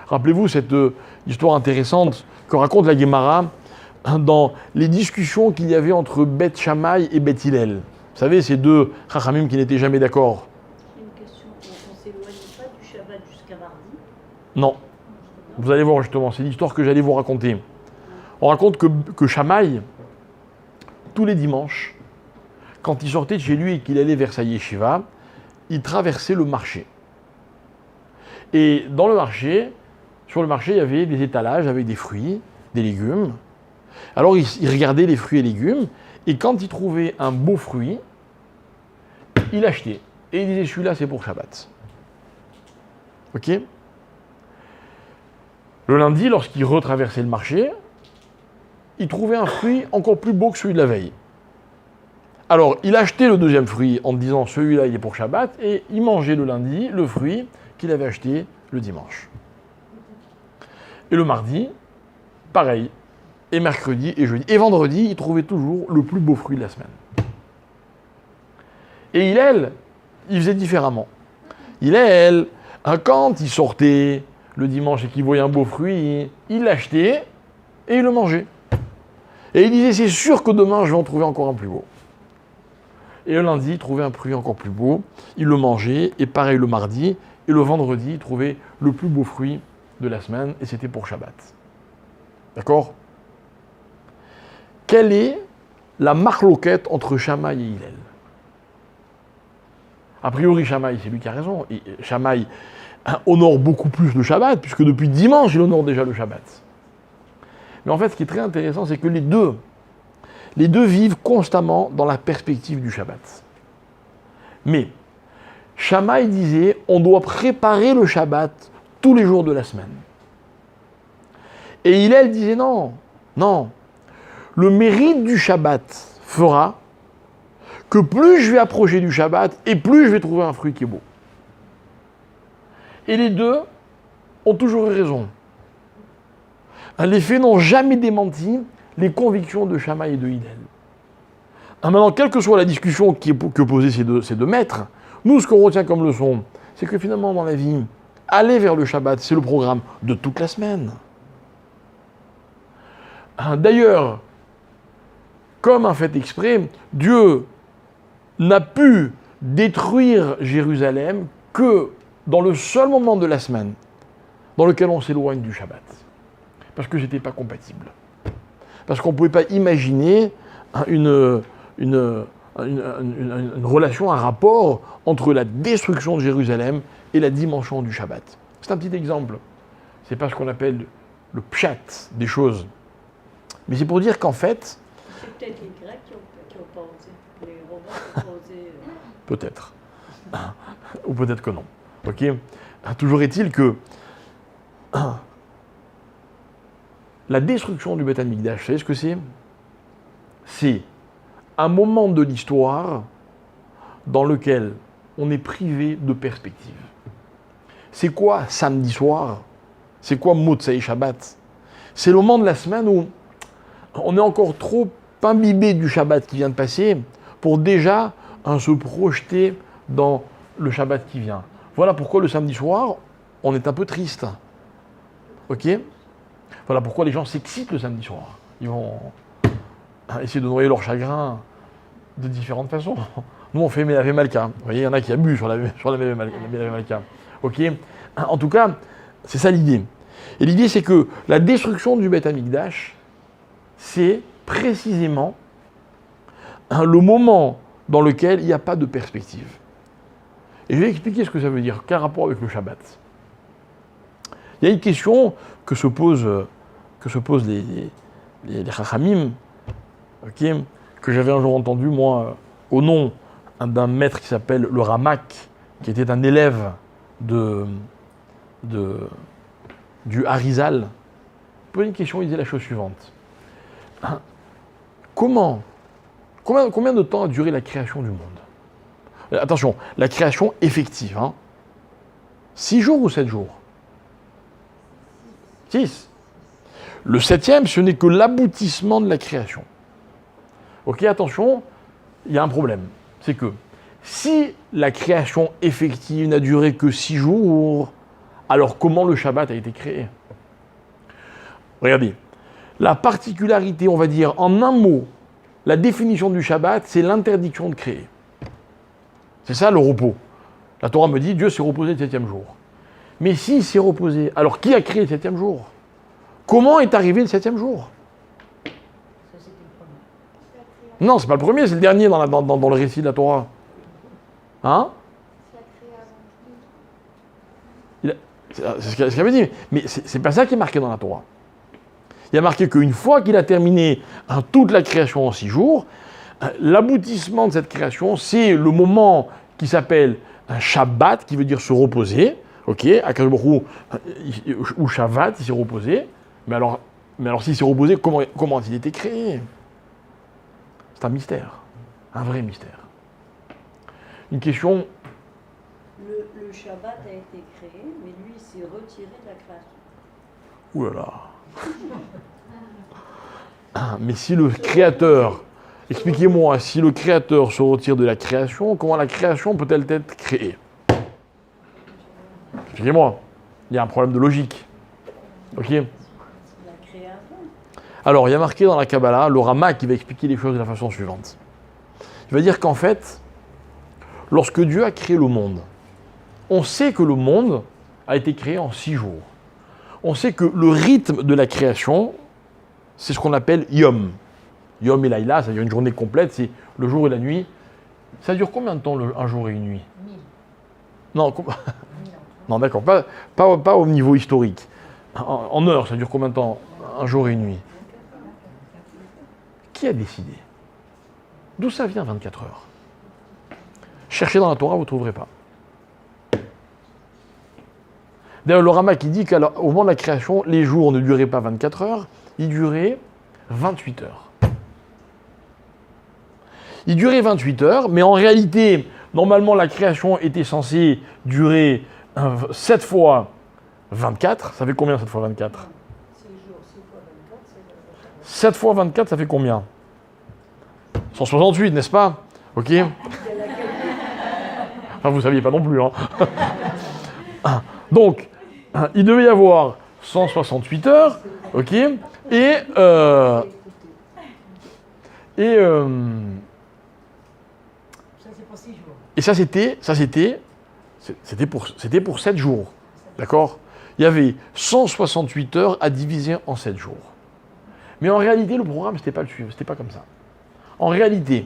[SPEAKER 1] Rappelez-vous cette histoire intéressante que raconte la Guémara dans les discussions qu'il y avait entre Beth Shammai et Beth Hillel. Vous savez, ces deux Chachamim qui n'étaient jamais d'accord.
[SPEAKER 3] J'ai une question. On ne s'éloigne pas du Shabbat jusqu'à mardi ?
[SPEAKER 1] Non. Vous allez voir justement, c'est l'histoire que j'allais vous raconter. On raconte que Shammai, tous les dimanches, quand il sortait de chez lui et qu'il allait vers sa yeshiva, il traversait le marché. Et dans le marché, sur le marché, il y avait des étalages avec des fruits, des légumes. Alors il regardait les fruits et légumes, et quand il trouvait un beau fruit, il achetait. Et il disait, celui-là, c'est pour Shabbat. Ok ? Le lundi, lorsqu'il retraversait le marché, il trouvait un fruit encore plus beau que celui de la veille. Alors, il achetait le deuxième fruit en disant, celui-là, il est pour Shabbat, et il mangeait le lundi le fruit qu'il avait acheté le dimanche. Et le mardi, pareil. Et mercredi et jeudi. Et vendredi, il trouvait toujours le plus beau fruit de la semaine. Et Hillel, il faisait différemment. Hillel, quand il sortait le dimanche et qu'il voyait un beau fruit, il l'achetait et il le mangeait. Et il disait, c'est sûr que demain, je vais en trouver encore un plus beau. Et le lundi, il trouvait un fruit encore plus beau, il le mangeait, et pareil le mardi, et le vendredi, il trouvait le plus beau fruit de la semaine, et c'était pour Shabbat. D'accord ? Quelle est la marloquette entre Shammai et Hillel ? A priori, Shammai, c'est lui qui a raison. Et Shammai honore beaucoup plus le Shabbat, puisque depuis dimanche, il honore déjà le Shabbat. Mais en fait, ce qui est très intéressant, c'est que les deux vivent constamment dans la perspective du Shabbat. Mais Shammai disait, on doit préparer le Shabbat tous les jours de la semaine. Et Hillel disait non. Le mérite du Shabbat fera que plus je vais approcher du Shabbat et plus je vais trouver un fruit qui est beau. Et les deux ont toujours eu raison. Les faits n'ont jamais démenti les convictions de Shammai et de Hillel. Maintenant, quelle que soit la discussion que posaient ces deux maîtres, nous, ce qu'on retient comme leçon, c'est que finalement, dans la vie, aller vers le Shabbat, c'est le programme de toute la semaine. D'ailleurs, comme un fait exprès, Dieu n'a pu détruire Jérusalem que dans le seul moment de la semaine dans lequel on s'éloigne du Shabbat. Parce que c'était pas compatible. Parce qu'on ne pouvait pas imaginer une relation, un rapport entre la destruction de Jérusalem et la dimension du Shabbat. C'est un petit exemple. C'est pas ce qu'on appelle le pshat des choses. Mais c'est pour dire qu'en fait...
[SPEAKER 3] C'est peut-être les Grecs qui n'ont pas osé. Les Romains n'ont pas osé.
[SPEAKER 1] Peut-être. Ou peut-être que non. Ok ? Toujours est-il que la destruction du Beth Amikdash, vous savez ce que c'est ? C'est un moment de l'histoire dans lequel on est privé de perspective. C'est quoi samedi soir ? C'est quoi Motsei Shabbat ? C'est le moment de la semaine où on est encore trop imbibé du Shabbat qui vient de passer pour déjà se projeter dans le Shabbat qui vient. Voilà pourquoi le samedi soir, on est un peu triste. Ok ? Voilà pourquoi les gens s'excitent le samedi soir. Ils vont essayer de noyer leur chagrin de différentes façons. Nous, on fait Melavé Malka. Vous voyez, il y en a qui abusent sur la Melavé Malka. Ok ? En tout cas, c'est ça l'idée. Et l'idée, c'est que la destruction du Beth Amikdash, c'est précisément le moment dans lequel il n'y a pas de perspective. Et je vais expliquer ce que ça veut dire, quel rapport avec le Shabbat. Il y a une question que se posent les Chachamim, okay, que j'avais un jour entendu, moi, au nom d'un maître qui s'appelle le Ramak, qui était un élève du Harizal. Posez une question, il disait la chose suivante. Combien de temps a duré la création du monde? Attention, la création effective. 6 jours ou 7 jours? 6. Le 7e, ce n'est que l'aboutissement de la création. Ok, attention, il y a un problème. C'est que si la création effective n'a duré que 6 jours, alors comment le Shabbat a été créé? Regardez, la particularité, on va dire, en un mot, la définition du Shabbat, c'est l'interdiction de créer. C'est ça le repos. La Torah me dit, Dieu s'est reposé le 7e jour. Mais s'il s'est reposé, alors qui a créé le 7e jour? Comment est arrivé le 7e jour? Non, c'est pas le premier, c'est le dernier dans le récit de la Torah. C'est ce qu'il avait dit. Mais c'est pas ça qui est marqué dans la Torah. Il y a marqué qu'une fois qu'il a terminé toute la création en 6 jours, l'aboutissement de cette création, c'est le moment qui s'appelle un Shabbat, qui veut dire se reposer. Ok, Akadosh Baruch Hu, ou Shabbat, il s'est reposé. Mais alors s'il s'est reposé, comment a-t-il été créé? C'est un mystère, un vrai mystère. Une question.
[SPEAKER 3] Le Shabbat a été créé, mais lui, il s'est retiré de la création.
[SPEAKER 1] Ouh là là. Mais si le Créateur, expliquez-moi, si le Créateur se retire de la création, comment la création peut-elle être créée? Expliquez-moi. Il y a un problème de logique. Ok? Alors, il y a marqué dans la Kabbalah, le Rama qui va expliquer les choses de la façon suivante. Il va dire qu'en fait, lorsque Dieu a créé le monde, on sait que le monde a été créé en 6 jours. On sait que le rythme de la création, c'est ce qu'on appelle Yom. Yom et Laïla, c'est-à-dire une journée complète, c'est le jour et la nuit. Ça dure combien de temps un jour et une nuit?
[SPEAKER 2] 1000.
[SPEAKER 1] Non, non d'accord, pas au niveau historique. En heures, ça dure combien de temps un jour et une nuit? Qui a décidé? D'où ça vient 24 heures? Cherchez dans la Torah, vous ne trouverez pas. D'ailleurs, le Rama qui dit qu'au moment de la création, les jours ne duraient pas 24 heures, ils duraient 28 heures. Ils duraient 28 heures, mais en réalité, normalement, la création était censée durer 7 fois 24. Ça fait combien 7 fois 24? 7 fois 24, ça fait combien? 168, n'est-ce pas? Ok. Enfin, vous ne saviez pas non plus. Donc, il devait y avoir 168 heures, ok, et ça c'était pour 7 jours, d'accord? Il y avait 168 heures à diviser en 7 jours. Mais en réalité, le programme, c'était pas le suivant, c'était pas comme ça. En réalité,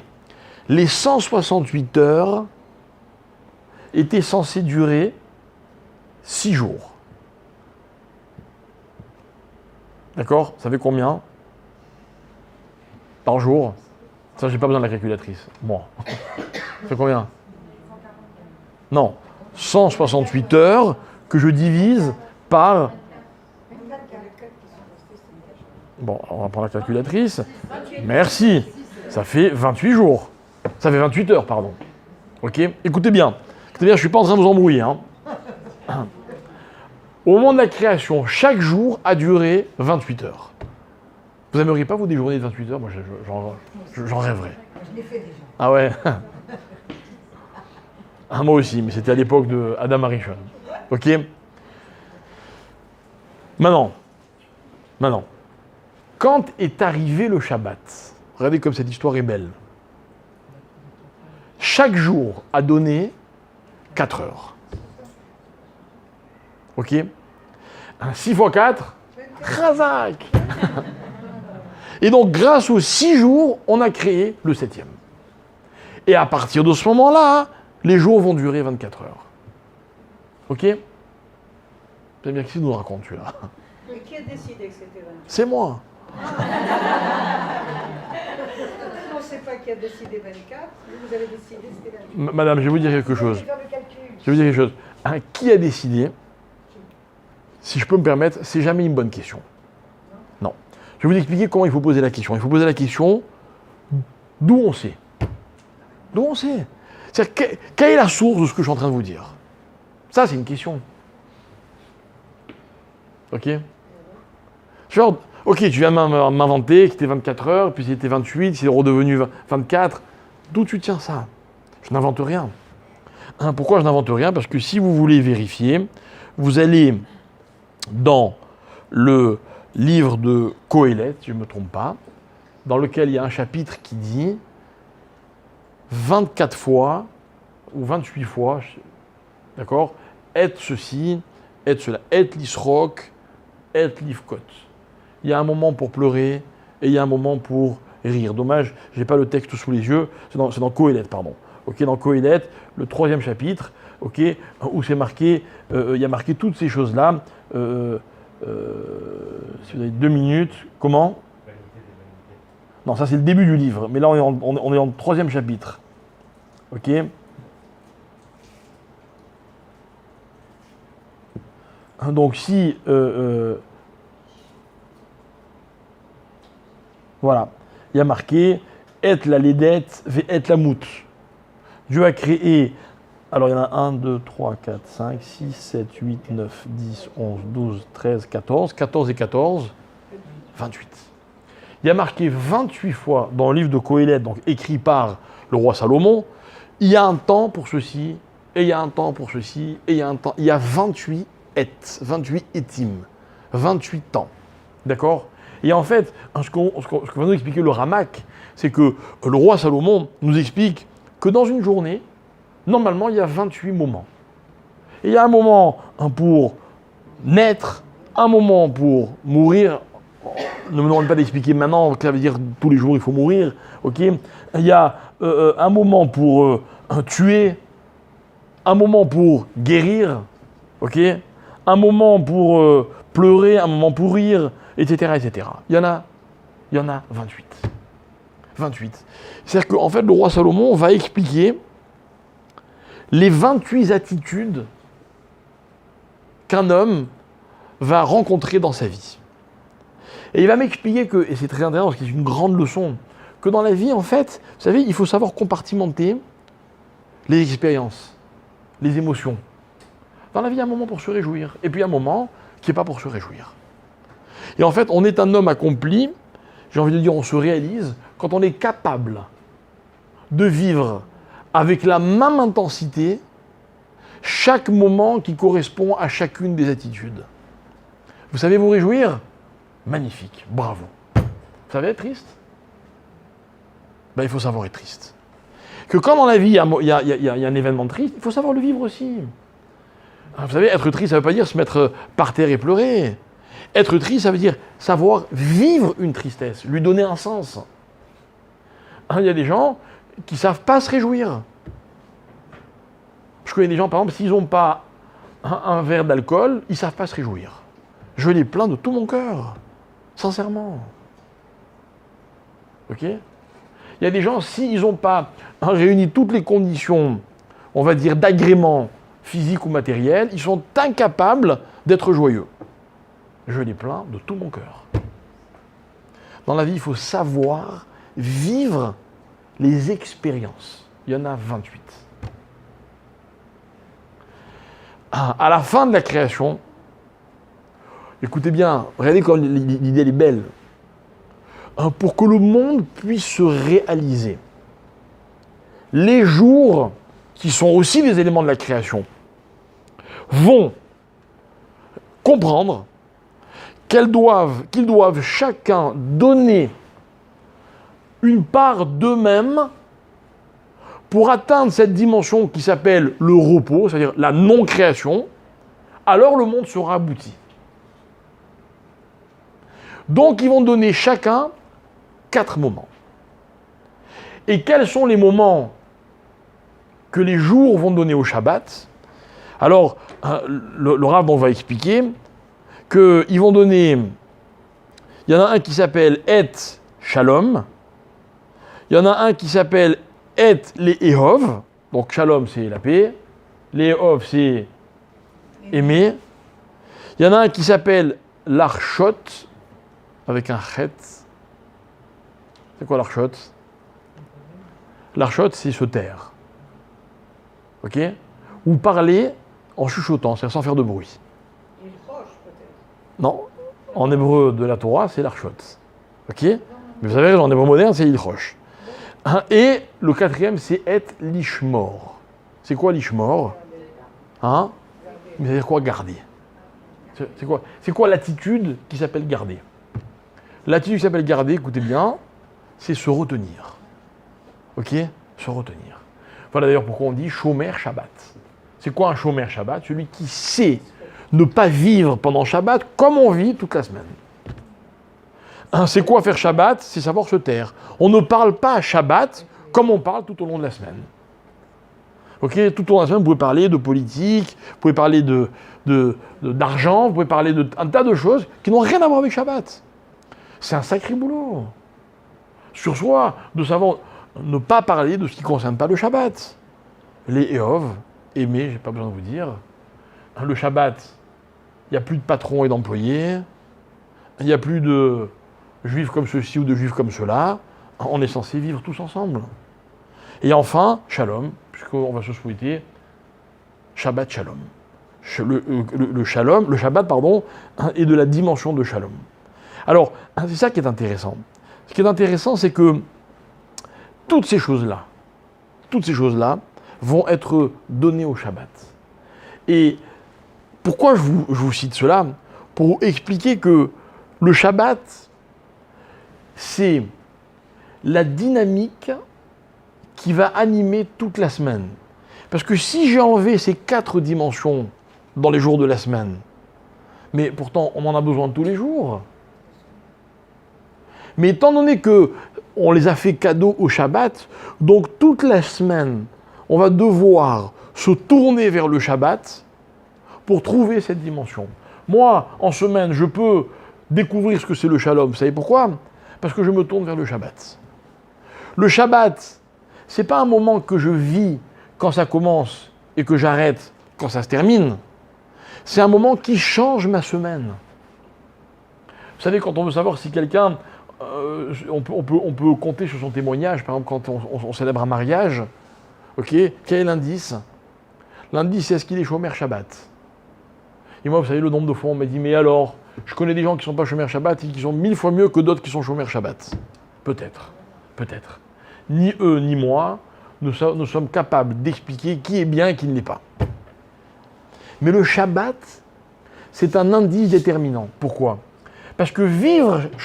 [SPEAKER 1] les 168 heures étaient censées durer 6 jours. D'accord? Ça fait combien? Par jour? Ça, j'ai pas besoin de la calculatrice. Moi. Ça fait combien? Non. 168 heures que je divise par... Bon, on va prendre la calculatrice. Merci. Ça fait 28 jours. Ça fait 28 heures, pardon. Ok? Écoutez bien. Écoutez bien, je ne suis pas en train de vous embrouiller. Au moment de la création, chaque jour a duré 28 heures. Vous n'aimeriez pas, vous, des journées de 28 heures? Moi, j'en rêverais.
[SPEAKER 2] Je l'ai fait déjà.
[SPEAKER 1] Ah ouais? Moi aussi, mais c'était à l'époque de Adam Harishon. Ok? Maintenant, quand est arrivé le Shabbat? Regardez comme cette histoire est belle. Chaque jour a donné 4 heures. Ok? 6 fois 4, Chazak. Et donc, grâce aux 6 jours, on a créé le 7e. Et à partir de ce moment-là, les jours vont durer 24 heures. Ok? C'est bien que si nous raconte, celui-là.
[SPEAKER 3] Mais qui a décidé que c'était 28?
[SPEAKER 1] C'est moi.
[SPEAKER 2] Non, c'est pas qui a décidé 24, vous avez décidé c'était 28.
[SPEAKER 1] Madame, je vais vous dire quelque chose.
[SPEAKER 2] Vous allez faire le calcul.
[SPEAKER 1] Je vais vous dire quelque chose. Qui a décidé, si je peux me permettre, c'est jamais une bonne question. Non. Je vais vous expliquer comment il faut poser la question. Il faut poser la question d'où on sait. D'où on sait. C'est-à-dire, quelle est la source de ce que je suis en train de vous dire? Ça, c'est une question. Ok? Genre, ok, tu viens m'inventer que c'était 24 heures, puis c'était 28, c'est redevenu 24. D'où tu tiens ça? Je n'invente rien. Pourquoi je n'invente rien? Parce que si vous voulez vérifier, vous allez dans le livre de Qoéleth, si je ne me trompe pas, dans lequel il y a un chapitre qui dit 24 fois, ou 28 fois, d'accord, et ceci, et cela, et l'isroc, et l'ivkot. Il y a un moment pour pleurer et il y a un moment pour rire. Dommage, je n'ai pas le texte sous les yeux, c'est dans Qoéleth, pardon. Ok, dans Qoéleth, le 3e chapitre, ok, où c'est marqué, il y a marqué toutes ces choses-là. Si vous avez 2 minutes, comment? Non, ça c'est le début du livre, mais là on est en 3e chapitre. Ok. Donc si voilà, il y a marqué et la ledette et la mout. Dieu a créé, alors il y en a 1, 2, 3, 4, 5, 6, 7, 8, 9, 10, 11, 12, 13, 14, 14 et 14, 28. Il y a marqué 28 fois dans le livre de Qoéleth, donc écrit par le roi Salomon, il y a un temps pour ceci, et il y a un temps pour ceci, et il y a un temps. Il y a 28 etim, 28 temps. D'accord? Et en fait, ce que va nous expliquer le Ramak, c'est que le roi Salomon nous explique que dans une journée, normalement, il y a 28 moments. Et il y a un moment pour naître, un moment pour mourir. Ne me demande pas d'expliquer maintenant, ça veut dire tous les jours il faut mourir. Ok. Il y a un moment pour tuer, un moment pour guérir, ok. Un moment pour pleurer, un moment pour rire, etc., etc. Il y en a 28. 28. C'est-à-dire qu'en fait, le roi Salomon va expliquer les 28 attitudes qu'un homme va rencontrer dans sa vie. Et il va m'expliquer que, et c'est très intéressant parce que c'est une grande leçon, que dans la vie, en fait, vous savez, il faut savoir compartimenter les expériences, les émotions. Dans la vie, il y a un moment pour se réjouir, et puis un moment qui n'est pas pour se réjouir. Et en fait, on est un homme accompli, j'ai envie de dire, on se réalise quand on est capable de vivre avec la même intensité chaque moment qui correspond à chacune des attitudes. Vous savez vous réjouir? Magnifique, bravo. Vous savez être triste? Ben, il faut savoir être triste. Que quand dans la vie, il y a un événement triste, il faut savoir le vivre aussi. Vous savez, être triste, ça ne veut pas dire se mettre par terre et pleurer. Être triste, ça veut dire savoir vivre une tristesse, lui donner un sens. Il y a des gens qui ne savent pas se réjouir. Je connais des gens, par exemple, s'ils n'ont pas un verre d'alcool, ils ne savent pas se réjouir. Je les plains de tout mon cœur, sincèrement. Ok? Il y a des gens, s'ils n'ont pas réuni toutes les conditions, on va dire, d'agrément physique ou matériel, ils sont incapables d'être joyeux. Je les plains de tout mon cœur. Dans la vie, il faut savoir vivre les expériences. Il y en a 28. À la fin de la création, écoutez bien, regardez comme l'idée elle est belle. Pour que le monde puisse se réaliser, les jours, qui sont aussi des éléments de la création, vont comprendre qu'ils doivent chacun donner une part d'eux-mêmes pour atteindre cette dimension qui s'appelle le repos, c'est-à-dire la non-création, alors le monde sera abouti. Donc ils vont donner chacun 4 moments. Et quels sont les moments que les jours vont donner au Shabbat? Alors, le Rav va expliquer qu'ils vont donner... Il y en a un qui s'appelle Et Shalom, Il y en a un qui s'appelle Et les Ehov. Donc shalom, c'est la paix. Les Ehov, c'est aimer. Il y en a un qui s'appelle l'Arshot, avec un chet. C'est quoi l'Arshot? L'Arshot, c'est se taire. Ok? Ou parler en chuchotant, c'est-à-dire sans faire de bruit.
[SPEAKER 2] Il roche peut-être.
[SPEAKER 1] Non, en hébreu de la Torah, c'est l'Arshot. Ok? Mais vous savez, en hébreu moderne, c'est Ilrosh. Et le quatrième, c'est Et Lishmor. C'est quoi Lishmor? Hein? Mais c'est quoi garder? C'est quoi l'attitude qui s'appelle garder? L'attitude qui s'appelle garder, écoutez bien, c'est se retenir. Ok? Se retenir. Voilà d'ailleurs pourquoi on dit Shomer Shabbat. C'est quoi un Shomer Shabbat? Celui qui sait ne pas vivre pendant Shabbat comme on vit toute la semaine. C'est quoi faire Shabbat? C'est savoir se taire. On ne parle pas à Shabbat comme on parle tout au long de la semaine. Ok? Tout au long de la semaine, vous pouvez parler de politique, vous pouvez parler d'argent, vous pouvez parler d'un tas de choses qui n'ont rien à voir avec Shabbat. C'est un sacré boulot. Sur soi, de savoir ne pas parler de ce qui ne concerne pas le Shabbat. Les Ehov, aimer, je n'ai pas besoin de vous dire. Le Shabbat, il n'y a plus de patrons et d'employés. Il n'y a plus de juifs comme ceci ou de juifs comme cela. On est censé vivre tous ensemble. Et enfin, Shalom, puisqu'on va se souhaiter Shabbat Shalom. Le Shalom, le Shabbat, pardon, est de la dimension de Shalom. Alors, c'est ça qui est intéressant. Ce qui est intéressant, c'est que toutes ces choses-là vont être données au Shabbat. Et pourquoi je vous cite cela? Pour vous expliquer que le Shabbat, c'est la dynamique qui va animer toute la semaine. Parce que si j'ai enlevé ces 4 dimensions dans les jours de la semaine, mais pourtant on en a besoin tous les jours, mais étant donné qu'on les a fait cadeau au Shabbat, donc toute la semaine, on va devoir se tourner vers le Shabbat pour trouver cette dimension. Moi, en semaine, je peux découvrir ce que c'est le Shalom. Vous savez pourquoi? Parce que je me tourne vers le Shabbat. Le Shabbat, c'est pas un moment que je vis quand ça commence et que j'arrête quand ça se termine. C'est un moment qui change ma semaine. Vous savez, quand on veut savoir si quelqu'un... on peut compter sur son témoignage, par exemple, quand on célèbre un mariage. Ok, quel est l'indice? L'indice, c'est est-ce qu'il est chômeur Shabbat? Et moi, vous savez, le nombre de fois, on m'a dit, mais alors, je connais des gens qui ne sont pas chômeurs Shabbat et qui sont 1000 fois mieux que d'autres qui sont chômeurs Shabbat. Peut-être. Ni eux, ni moi, nous sommes capables d'expliquer qui est bien et qui ne l'est pas. Mais le Shabbat, c'est un indice déterminant. Pourquoi? Parce que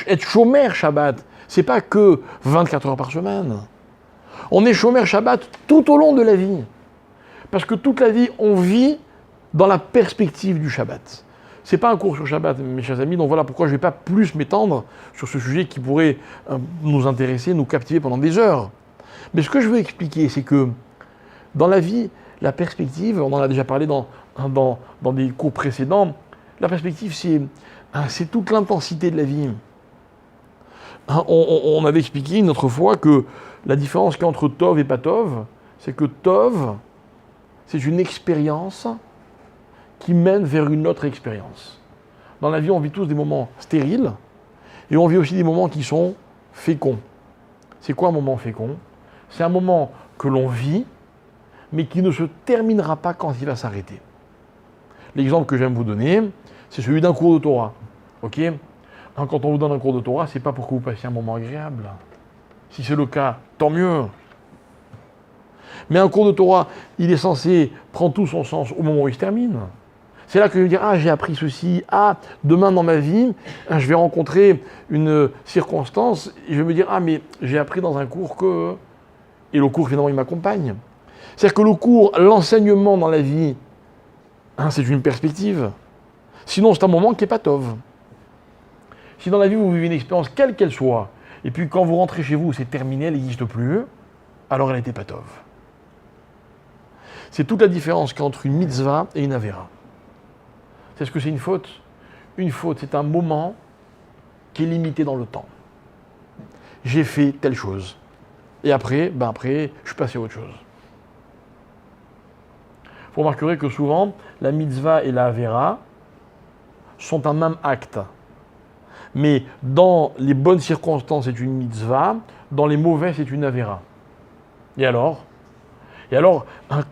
[SPEAKER 1] être chômeur Shabbat, c'est pas que 24 heures par semaine. On est chômeur Shabbat tout au long de la vie. Parce que toute la vie, on vit dans la perspective du Shabbat. C'est pas un cours sur Shabbat, mes chers amis, donc voilà pourquoi je ne vais pas plus m'étendre sur ce sujet qui pourrait nous intéresser, nous captiver pendant des heures. Mais ce que je veux expliquer, c'est que dans la vie, la perspective, on en a déjà parlé dans des cours précédents, la perspective, c'est toute l'intensité de la vie. On avait expliqué une autre fois que la différence qu'il y a entre Tov et pas Tov, c'est que Tov, c'est une expérience qui mène vers une autre expérience. Dans la vie, on vit tous des moments stériles et on vit aussi des moments qui sont féconds. C'est quoi un moment fécond? C'est un moment que l'on vit, mais qui ne se terminera pas quand il va s'arrêter. L'exemple que j'aime vous donner, c'est celui d'un cours de Torah. Ok? Quand on vous donne un cours de Torah, c'est pas pour que vous passiez un moment agréable. Si c'est le cas, tant mieux. Mais un cours de Torah, il est censé prendre tout son sens au moment où il se termine. C'est là que je vais dire, j'ai appris ceci, demain dans ma vie, je vais rencontrer une circonstance, et je vais me dire, mais j'ai appris dans un cours que... Et le cours, finalement, il m'accompagne. C'est-à-dire que le cours, l'enseignement dans la vie, c'est une perspective. Sinon, c'est un moment qui n'est pas tov. Si dans la vie, vous vivez une expérience, quelle qu'elle soit, et puis quand vous rentrez chez vous, c'est terminé, elle n'existe plus, alors elle n'était pas tov. C'est toute la différence qu'il y a entre une mitzvah et une avéra. C'est ce que c'est une faute? Une faute, c'est un moment qui est limité dans le temps. J'ai fait telle chose. Et après, je suis passé à autre chose. Vous remarquerez que souvent, la mitzvah et la avera sont un même acte. Mais dans les bonnes circonstances, c'est une mitzvah, dans les mauvaises, c'est une avera. Et alors,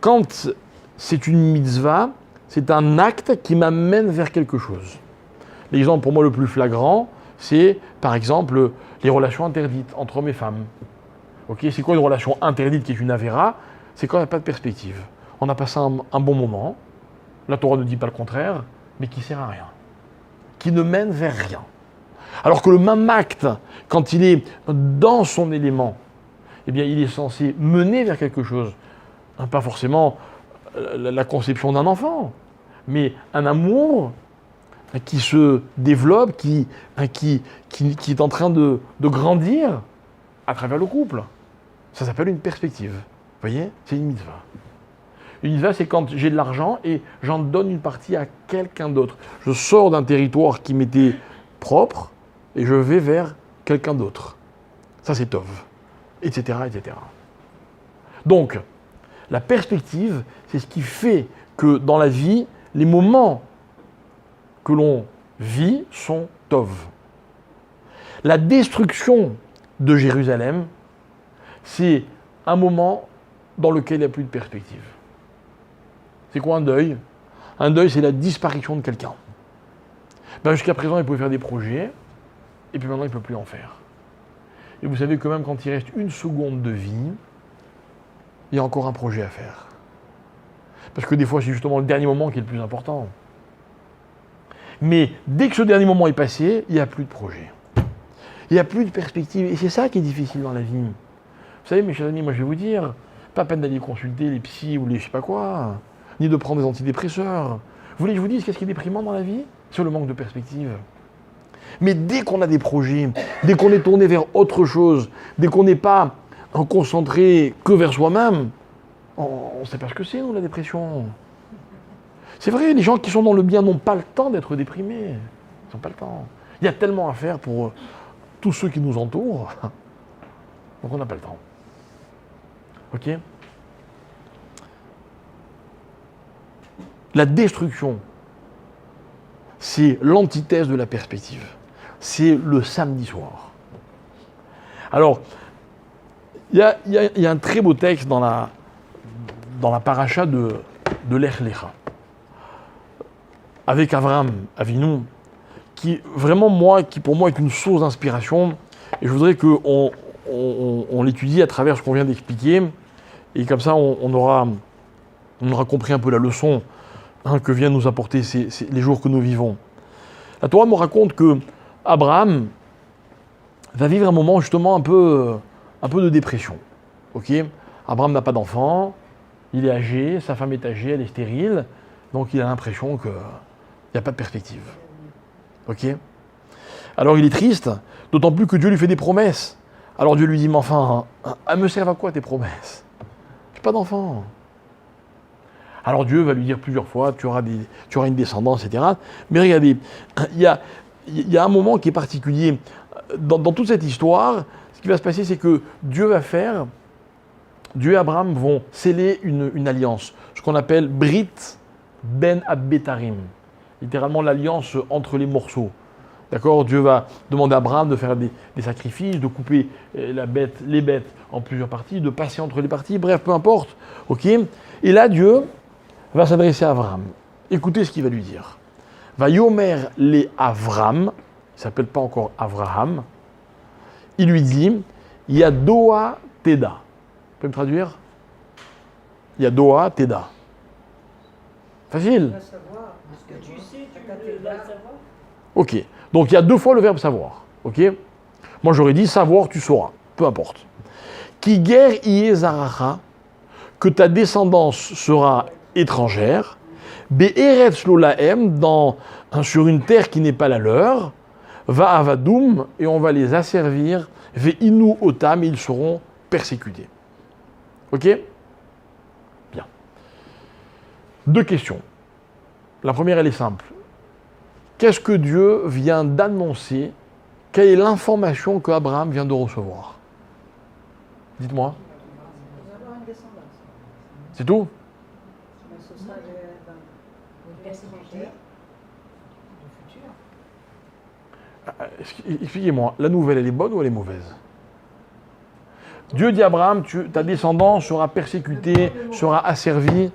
[SPEAKER 1] quand c'est une mitzvah, c'est un acte qui m'amène vers quelque chose. L'exemple pour moi le plus flagrant, c'est par exemple les relations interdites entre hommes et femmes. Okay, c'est quoi une relation interdite qui est une avera? C'est quand il n'y a pas de perspective. On a passé un bon moment, la Torah ne dit pas le contraire, mais qui ne sert à rien, qui ne mène vers rien. Alors que le même acte, quand il est dans son élément, eh bien, il est censé mener vers quelque chose. Pas forcément la conception d'un enfant, mais un amour qui se développe, qui est en train de grandir à travers le couple. Ça s'appelle une perspective. Vous voyez? C'est une mitzvah. Une mitzvah, c'est quand j'ai de l'argent et j'en donne une partie à quelqu'un d'autre. Je sors d'un territoire qui m'était propre et je vais vers quelqu'un d'autre. Ça, c'est tov, etc., etc. Donc, la perspective, c'est ce qui fait que dans la vie, les moments que l'on vit sont tov. La destruction de Jérusalem, c'est un moment dans lequel il n'y a plus de perspective. C'est quoi un deuil? Un deuil, c'est la disparition de quelqu'un. Jusqu'à présent, il pouvait faire des projets, et puis maintenant, il ne peut plus en faire. Et vous savez que même quand il reste une seconde de vie, il y a encore un projet à faire. Parce que des fois, c'est justement le dernier moment qui est le plus important. Mais dès que ce dernier moment est passé, il n'y a plus de projet. Il n'y a plus de perspective. Et c'est ça qui est difficile dans la vie. Vous savez, mes chers amis, moi je vais vous dire, pas peine d'aller consulter les psys ou les je sais pas quoi, ni de prendre des antidépresseurs. Vous voulez que je vous dise qu'est-ce qui est déprimant dans la vie? C'est le manque de perspective. Mais dès qu'on a des projets, dès qu'on est tourné vers autre chose, dès qu'on n'est pas concentré que vers soi-même, on ne sait pas ce que c'est, nous, la dépression. C'est vrai, les gens qui sont dans le bien n'ont pas le temps d'être déprimés. Ils n'ont pas le temps. Il y a tellement à faire pour tous ceux qui nous entourent. Donc on n'a pas le temps. Ok? La destruction, c'est l'antithèse de la perspective. C'est le samedi soir. Alors, il y a un très beau texte dans la paracha de Lech Lecha, avec Avraham Avinu, qui pour moi est une source d'inspiration, et je voudrais qu'on l'étudie à travers ce qu'on vient d'expliquer, et comme ça on aura compris un peu la leçon que viennent nous apporter les jours que nous vivons. La Torah me raconte que Abraham va vivre un moment justement un peu de dépression. Okay? Abraham n'a pas d'enfant, il est âgé, sa femme est âgée, elle est stérile, donc il a l'impression qu'il n'y a pas de perspective. Okay? Alors il est triste, d'autant plus que Dieu lui fait des promesses. Alors Dieu lui dit, mais enfin, elles me servent à quoi tes promesses? J'ai pas d'enfant. Alors Dieu va lui dire plusieurs fois, tu auras une descendance, etc. Mais regardez, il y a un moment qui est particulier. Dans toute cette histoire, ce qui va se passer, c'est que Dieu et Abraham vont sceller une alliance, ce qu'on appelle Brit Ben Abbetarim, littéralement l'alliance entre les morceaux. D'accord? Dieu va demander à Abraham de faire des sacrifices, de couper les bêtes en plusieurs parties, de passer entre les parties, bref, peu importe. Okay? Et là, Dieu va s'adresser à Abraham. Écoutez ce qu'il va lui dire. Va yomer les Avram, il ne s'appelle pas encore Avraham, il lui dit, Yadoa Teda. Vous pouvez me traduire? Yadoa Teda. Facile.
[SPEAKER 2] Va savoir.
[SPEAKER 3] Ce que tu sais, tu vas savoir.
[SPEAKER 1] Ok. Donc il y a deux fois le verbe savoir. Ok. Moi j'aurais dit savoir, tu sauras. Peu importe. Ki ger iezaracha, que ta descendance sera étrangère. Be'eretz lo lahem, sur une terre qui n'est pas la leur. Va avadoum, et on va les asservir. Ve'inu otam, et ils seront persécutés. Ok? Bien. Deux questions. La première, elle est simple. Qu'est-ce que Dieu vient d'annoncer? Quelle est l'information qu'Abraham vient de recevoir? Dites-moi.
[SPEAKER 2] Vous avez une descendance.
[SPEAKER 1] C'est tout?
[SPEAKER 2] Mais ce sera dans
[SPEAKER 4] Une persécution du futur.
[SPEAKER 1] Expliquez-moi, la nouvelle, elle est bonne ou elle est mauvaise? Dieu dit à Abraham, ta descendance sera persécutée, sera asservie.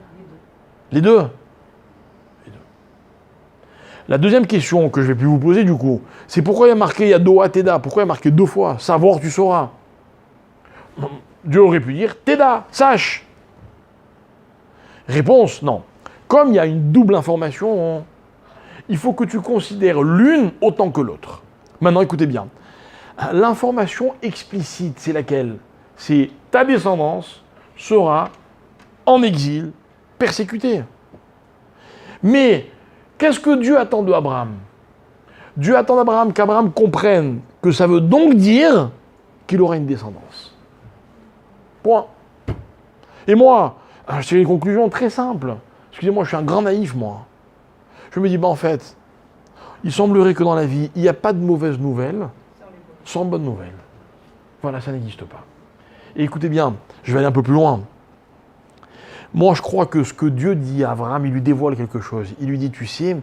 [SPEAKER 1] Les deux. Les deux. La deuxième question que je vais plus vous poser du coup, c'est pourquoi il y a marqué Yadoa Teda? Pourquoi il y a marqué 2 fois? Savoir, tu sauras. Dieu aurait pu dire Teda, sache. Réponse, non. Comme il y a une double information, il faut que tu considères l'une autant que l'autre. Maintenant, écoutez bien. L'information explicite, c'est laquelle? C'est ta descendance sera en exil, persécutée. Mais qu'est-ce que Dieu attend d'Abraham? Dieu attend d'Abraham qu'Abraham comprenne que ça veut donc dire qu'il aura une descendance. Point. Et moi, c'est une conclusion très simple. Excusez-moi, je suis un grand naïf, moi. Je me dis, en fait, il semblerait que dans la vie, il n'y a pas de mauvaises nouvelles sans bonnes nouvelles. Voilà, ça n'existe pas. Et écoutez bien, je vais aller un peu plus loin. Moi, je crois que ce que Dieu dit à Abraham, il lui dévoile quelque chose. Il lui dit, tu sais,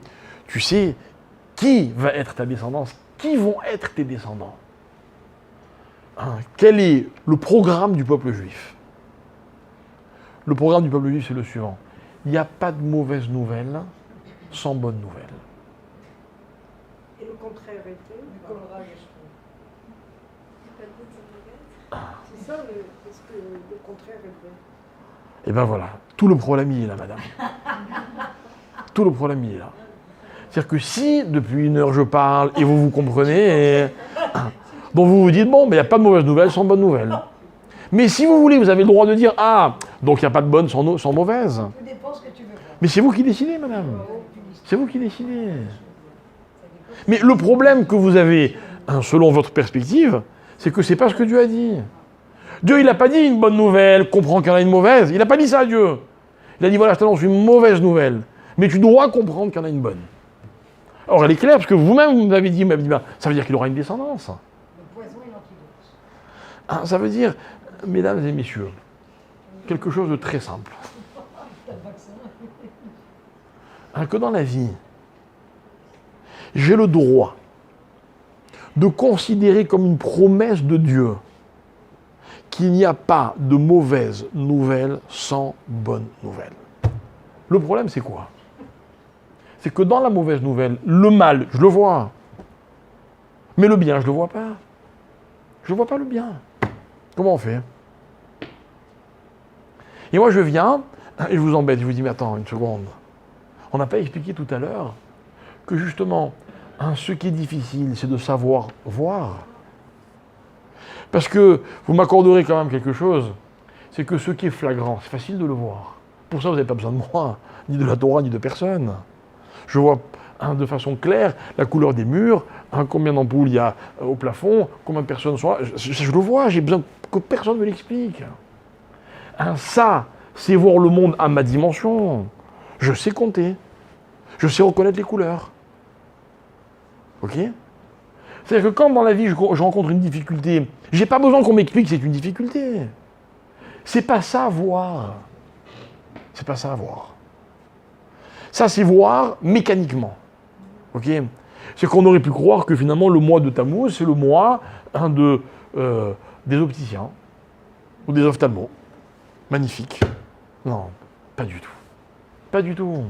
[SPEAKER 1] qui va être ta descendance? Qui vont être tes descendants? Quel est le programme du peuple juif? Le programme du peuple juif, c'est le suivant. Il n'y a pas de mauvaises nouvelles sans bonnes nouvelles.
[SPEAKER 2] Et le contraire était
[SPEAKER 4] Du colorage, je trouve.
[SPEAKER 2] C'est ça, est-ce que le contraire est vrai?
[SPEAKER 1] Et ben voilà, tout le problème il est là, madame. Tout le problème il est là. C'est-à-dire que si, depuis 1 heure je parle, et vous comprenez, donc vous vous dites, bon, mais il n'y a pas de mauvaises nouvelles sans bonnes nouvelles. Mais si vous voulez, vous avez le droit de dire, donc il n'y a pas de bonnes sans mauvaises.
[SPEAKER 4] Tout dépend ce que tu veux voir.
[SPEAKER 1] Mais c'est vous qui décidez, madame. C'est vous qui décidez. Mais le problème que vous avez, selon votre perspective, c'est que c'est pas ce que Dieu a dit. Dieu, il n'a pas dit une bonne nouvelle, comprends qu'il y en a une mauvaise. Il n'a pas dit ça, Dieu. Il a dit, voilà, je t'annonce une mauvaise nouvelle. Mais tu dois comprendre qu'il y en a une bonne. Or, elle est claire, parce que vous-même, vous m'avez dit, ça veut dire qu'il aura une descendance.
[SPEAKER 4] Le poison et l'antidote.
[SPEAKER 1] Ça veut dire, mesdames et messieurs, quelque chose de très simple.
[SPEAKER 4] T'as le vaccin.
[SPEAKER 1] Que dans la vie, j'ai le droit de considérer comme une promesse de Dieu qu'il n'y a pas de mauvaises nouvelles sans bonnes nouvelles. Le problème, c'est quoi? C'est que dans la mauvaise nouvelle, le mal, je le vois. Mais le bien, je ne le vois pas. Je ne vois pas le bien. Comment on fait? Et moi, je viens, et je vous embête, je vous dis, mais attends, une seconde. On n'a pas expliqué tout à l'heure que justement, ce qui est difficile, c'est de savoir voir. Parce que vous m'accorderez quand même quelque chose, c'est que ce qui est flagrant, c'est facile de le voir. Pour ça, vous n'avez pas besoin de moi, ni de la Torah, ni de personne. Je vois de façon claire la couleur des murs, combien d'ampoules il y a au plafond, combien de personnes sont là. Je le vois, j'ai besoin que personne me l'explique. Ça, c'est voir le monde à ma dimension. Je sais compter. Je sais reconnaître les couleurs. Ok? C'est-à-dire que quand dans la vie je rencontre une difficulté, j'ai pas besoin qu'on m'explique que c'est une difficulté. C'est pas ça voir. C'est pas ça voir. Ça, c'est voir mécaniquement. Ok? C'est qu'on aurait pu croire que finalement le mois de Tammuz, c'est le mois des opticiens ou des ophtalmos. Magnifique. Non, pas du tout. Pas du tout.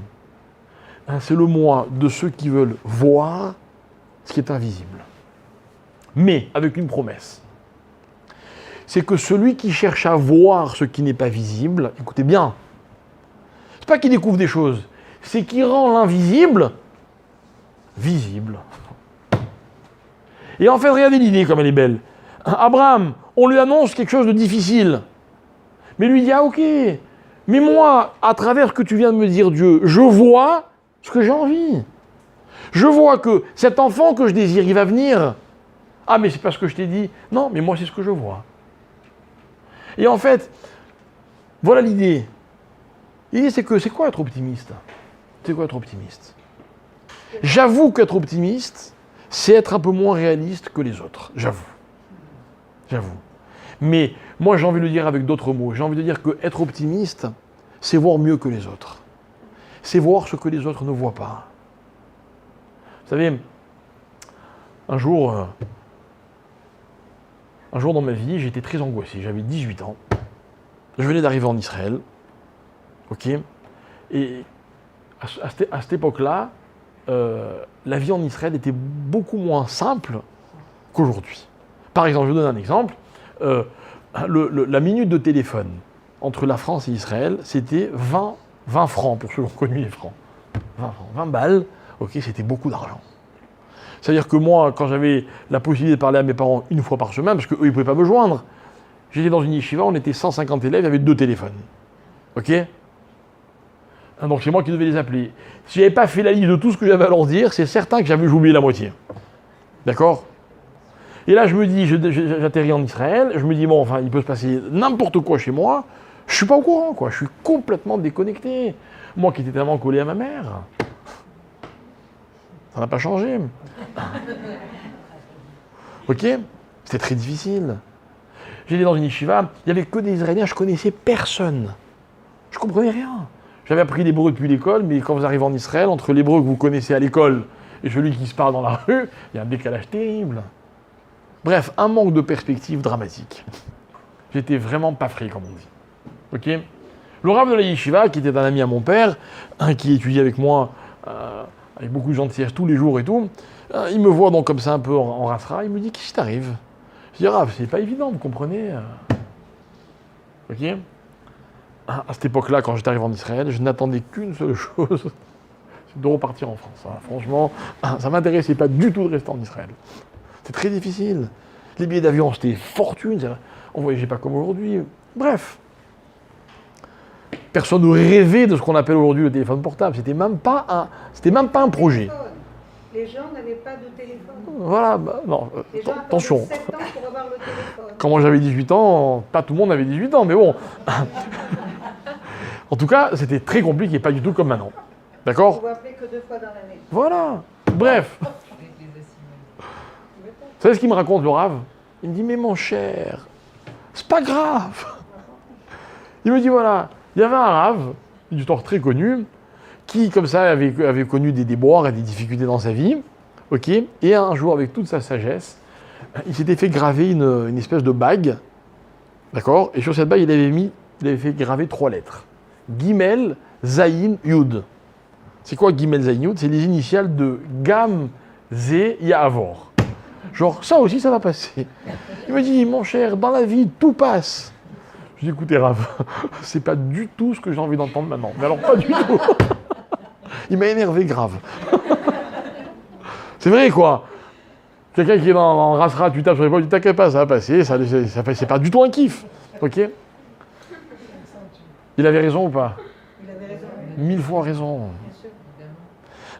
[SPEAKER 1] C'est le mois de ceux qui veulent voir ce qui est invisible. Mais avec une promesse. C'est que celui qui cherche à voir ce qui n'est pas visible, écoutez bien, c'est pas qu'il découvre des choses, c'est qu'il rend l'invisible visible. Et en fait, regardez l'idée comme elle est belle. Abraham, on lui annonce quelque chose de difficile. Mais lui dit, ok, mais moi, à travers ce que tu viens de me dire, Dieu, je vois ce que j'ai envie. Je vois que cet enfant que je désire, il va venir. Ah, mais c'est pas ce que je t'ai dit. Non, mais moi, c'est ce que je vois. Et en fait, voilà l'idée. L'idée, c'est que, c'est quoi être optimiste? C'est quoi être optimiste? J'avoue qu'être optimiste, c'est être un peu moins réaliste que les autres. J'avoue. J'avoue. Mais moi, j'ai envie de le dire avec d'autres mots. J'ai envie de dire qu'être optimiste, c'est voir mieux que les autres. C'est voir ce que les autres ne voient pas. Vous savez, un jour dans ma vie, j'étais très angoissé. J'avais 18 ans. Je venais d'arriver en Israël. OK ? Et à cette époque-là, la vie en Israël était beaucoup moins simple qu'aujourd'hui. Par exemple, je vous donne un exemple. La minute de téléphone entre la France et Israël, c'était 20 francs, pour ceux qui ont connu les francs. 20 francs, 20 balles, ok, c'était beaucoup d'argent. C'est-à-dire que moi, quand j'avais la possibilité de parler à mes parents une fois par semaine, parce qu'eux, ils ne pouvaient pas me joindre, j'étais dans une yeshiva, on était 150 élèves, il y avait 2 téléphones. Ok ? Donc c'est moi qui devais les appeler. Si je n'avais pas fait la liste de tout ce que j'avais à leur dire, c'est certain que j'avais oublié la moitié. D'accord ? Et là, je me dis, j'atterris en Israël, je me dis, bon, enfin, il peut se passer n'importe quoi chez moi, je ne suis pas au courant, quoi. Je suis complètement déconnecté. Moi qui étais tellement collé à ma mère. Ça n'a pas changé. Ok ? C'était très difficile. J'étais dans une yeshiva, il n'y avait que des Israéliens, je ne connaissais personne. Je ne comprenais rien. J'avais appris l'hébreu depuis l'école, mais quand vous arrivez en Israël, entre l'hébreu que vous connaissez à l'école et celui qui se parle dans la rue, il y a un décalage terrible. Bref, un manque de perspective dramatique. J'étais vraiment pas frais, comme on dit. Ok ? Le rav de la yeshiva, qui était un ami à mon père, qui étudiait avec moi, avec beaucoup de gentillesse tous les jours et tout, il me voit donc comme ça un peu en rasera, il me dit « Qu'est-ce qui t'arrive ?» Je dis « Rav, c'est pas évident, vous comprenez ?» Ok ? À cette époque-là, quand j'étais arrivé en Israël, je n'attendais qu'une seule chose, c'est de repartir en France. Franchement, ça ne m'intéressait pas du tout de rester en Israël. C'était très difficile. Les billets d'avion, c'était fortune. On ne voyageait pas comme aujourd'hui. Bref. Personne ne rêvait de ce qu'on appelle aujourd'hui le téléphone portable. C'était même pas un projet.
[SPEAKER 2] Les gens n'avaient pas de téléphone.
[SPEAKER 1] Voilà, non,
[SPEAKER 2] Les gens
[SPEAKER 1] attention.
[SPEAKER 2] attendaient 7 ans pour avoir le téléphone.
[SPEAKER 1] Quand moi j'avais 18 ans, pas tout le monde avait 18 ans, mais bon. En tout cas, c'était très compliqué, pas du tout comme maintenant.
[SPEAKER 2] On
[SPEAKER 1] D'accord ?
[SPEAKER 2] ne appeler que 2 fois dans l'année.
[SPEAKER 1] Voilà. Bref. Vous savez ce qu'il me raconte, le Rav ? Il me dit, mais mon cher, c'est pas grave. Il me dit, voilà, il y avait un Rav, une histoire très connue, qui, comme ça, avait connu des déboires et des difficultés dans sa vie, ok ? Et un jour, avec toute sa sagesse, il s'était fait graver une espèce de bague, d'accord ? Et sur cette bague, il avait fait graver 3 lettres. Gimel, Zayin, Yud. C'est quoi Gimel, Zayin, Yud ? C'est les initiales de Gam, Zé, Yahavor. Genre, ça aussi, ça va passer. Il me dit, mon cher, dans la vie, tout passe. Je dis, écoutez, Rav, c'est pas du tout ce que j'ai envie d'entendre maintenant. Mais alors, pas du tout. Il m'a énervé grave. C'est vrai, quoi. Quelqu'un qui est dans Rasra, tu tapes sur l'épaule, tu t'inquiète pas, ça va passer, c'est pas du tout un kiff. Ok ? Il avait raison ou pas ?
[SPEAKER 2] Il avait raison.
[SPEAKER 1] 1000 fois raison.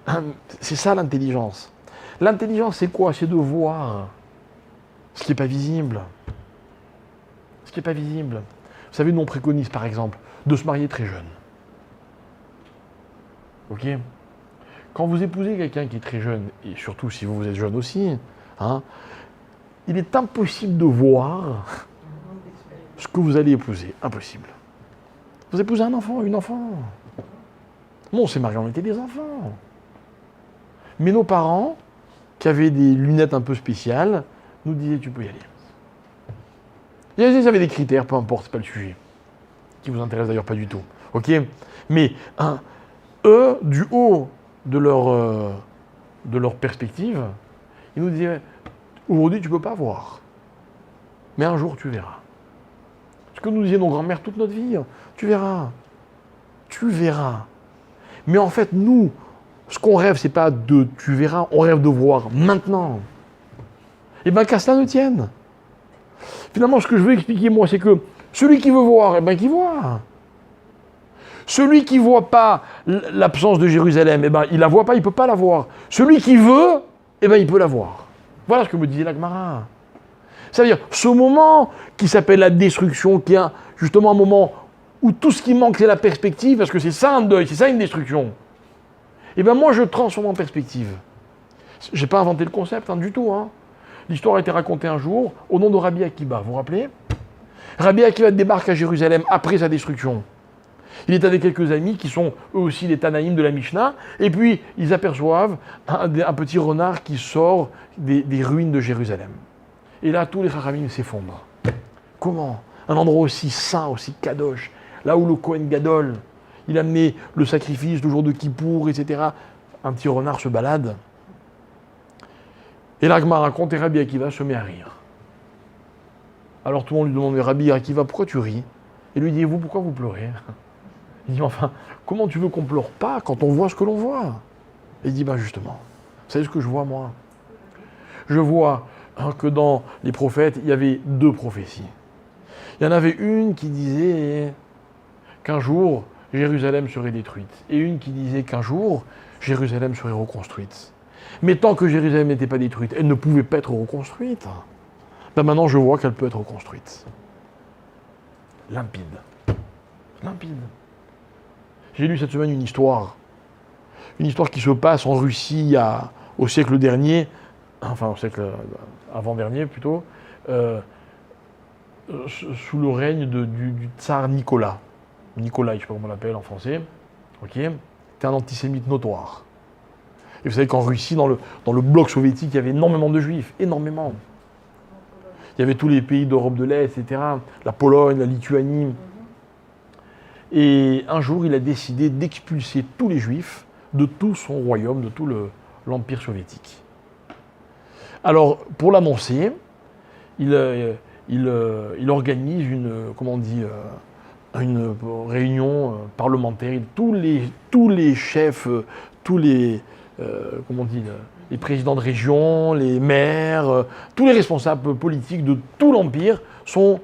[SPEAKER 2] Bien sûr.
[SPEAKER 1] C'est ça l'intelligence. L'intelligence, c'est quoi ? C'est de voir ce qui n'est pas visible. Ce qui n'est pas visible. Vous savez, nous, on préconise, par exemple, de se marier très jeune. Ok ? Quand vous épousez quelqu'un qui est très jeune, et surtout si vous êtes jeune aussi, hein, il est impossible de voir ce que vous allez épouser. Impossible. Vous épousez un enfant, une enfant. Bon, on s'est mariés, on était des enfants. Mais nos parents, qui avaient des lunettes un peu spéciales, nous disaient, tu peux y aller. Ils avaient des critères, peu importe, c'est pas le sujet. Qui vous intéresse d'ailleurs pas du tout. Ok ? Mais eux, du haut de leur perspective, ils nous disaient, aujourd'hui tu peux pas voir. Mais un jour tu verras. Ce que nous disaient nos grands-mères toute notre vie, tu verras. Tu verras. Mais en fait, nous, ce qu'on rêve, c'est pas de tu verras, on rêve de voir maintenant. Et bien qu'à cela ne tienne. Finalement, ce que je veux expliquer, moi, c'est que celui qui veut voir, eh bien qu'il voit. Celui qui ne voit pas l'absence de Jérusalem, eh ben, il ne la voit pas, il ne peut pas la voir. Celui qui veut, eh ben, il peut la voir. Voilà ce que me disait la Gemara. C'est-à-dire, ce moment qui s'appelle la destruction, qui est justement un moment où tout ce qui manque, c'est la perspective, parce que c'est ça un deuil, c'est ça une destruction. Eh bien, moi, je transforme en perspective. Je n'ai pas inventé le concept, du tout. L'histoire a été racontée un jour au nom de Rabbi Akiba. Vous vous rappelez ? Rabbi Akiva débarque à Jérusalem après sa destruction. Il est avec quelques amis qui sont eux aussi les Tanaïm de la Mishnah, et puis ils aperçoivent un petit renard qui sort des ruines de Jérusalem. Et là, tous les Chachamim s'effondrent. Comment? Un endroit aussi saint, aussi kadosh, là où le Kohen Gadol, il amenait le sacrifice le jour de Kippour, etc. Un petit renard se balade. Et l'Agma raconte, et Rabbi Akiva se met à rire. Alors tout le monde lui demande, Rabbi Akiva, pourquoi tu ris? Et lui dit, et vous, pourquoi vous pleurez? Il dit, enfin, comment tu veux qu'on pleure pas quand on voit ce que l'on voit? Et il dit, ben justement, vous savez ce que je vois moi? Je vois que dans les prophètes, il y avait deux prophéties. Il y en avait une qui disait qu'un jour, Jérusalem serait détruite, et une qui disait qu'un jour, Jérusalem serait reconstruite. Mais tant que Jérusalem n'était pas détruite, elle ne pouvait pas être reconstruite. Ben maintenant, je vois qu'elle peut être reconstruite. Limpide. Limpide. J'ai lu cette semaine une histoire qui se passe en Russie au siècle dernier, enfin au siècle avant-dernier plutôt, sous le règne du tsar Nicolas. Nicolas, je ne sais pas comment on l'appelle en français. Ok, c'était un antisémite notoire. Et vous savez qu'en Russie, dans le bloc soviétique, il y avait énormément de juifs, énormément. Il y avait tous les pays d'Europe de l'Est, etc. La Pologne, la Lituanie. Et un jour, il a décidé d'expulser tous les juifs de tout son royaume, de tout l'Empire soviétique. Alors, pour l'annoncer, il organise une réunion parlementaire. Tous les chefs, les présidents de région, les maires, tous les responsables politiques de tout l'Empire sont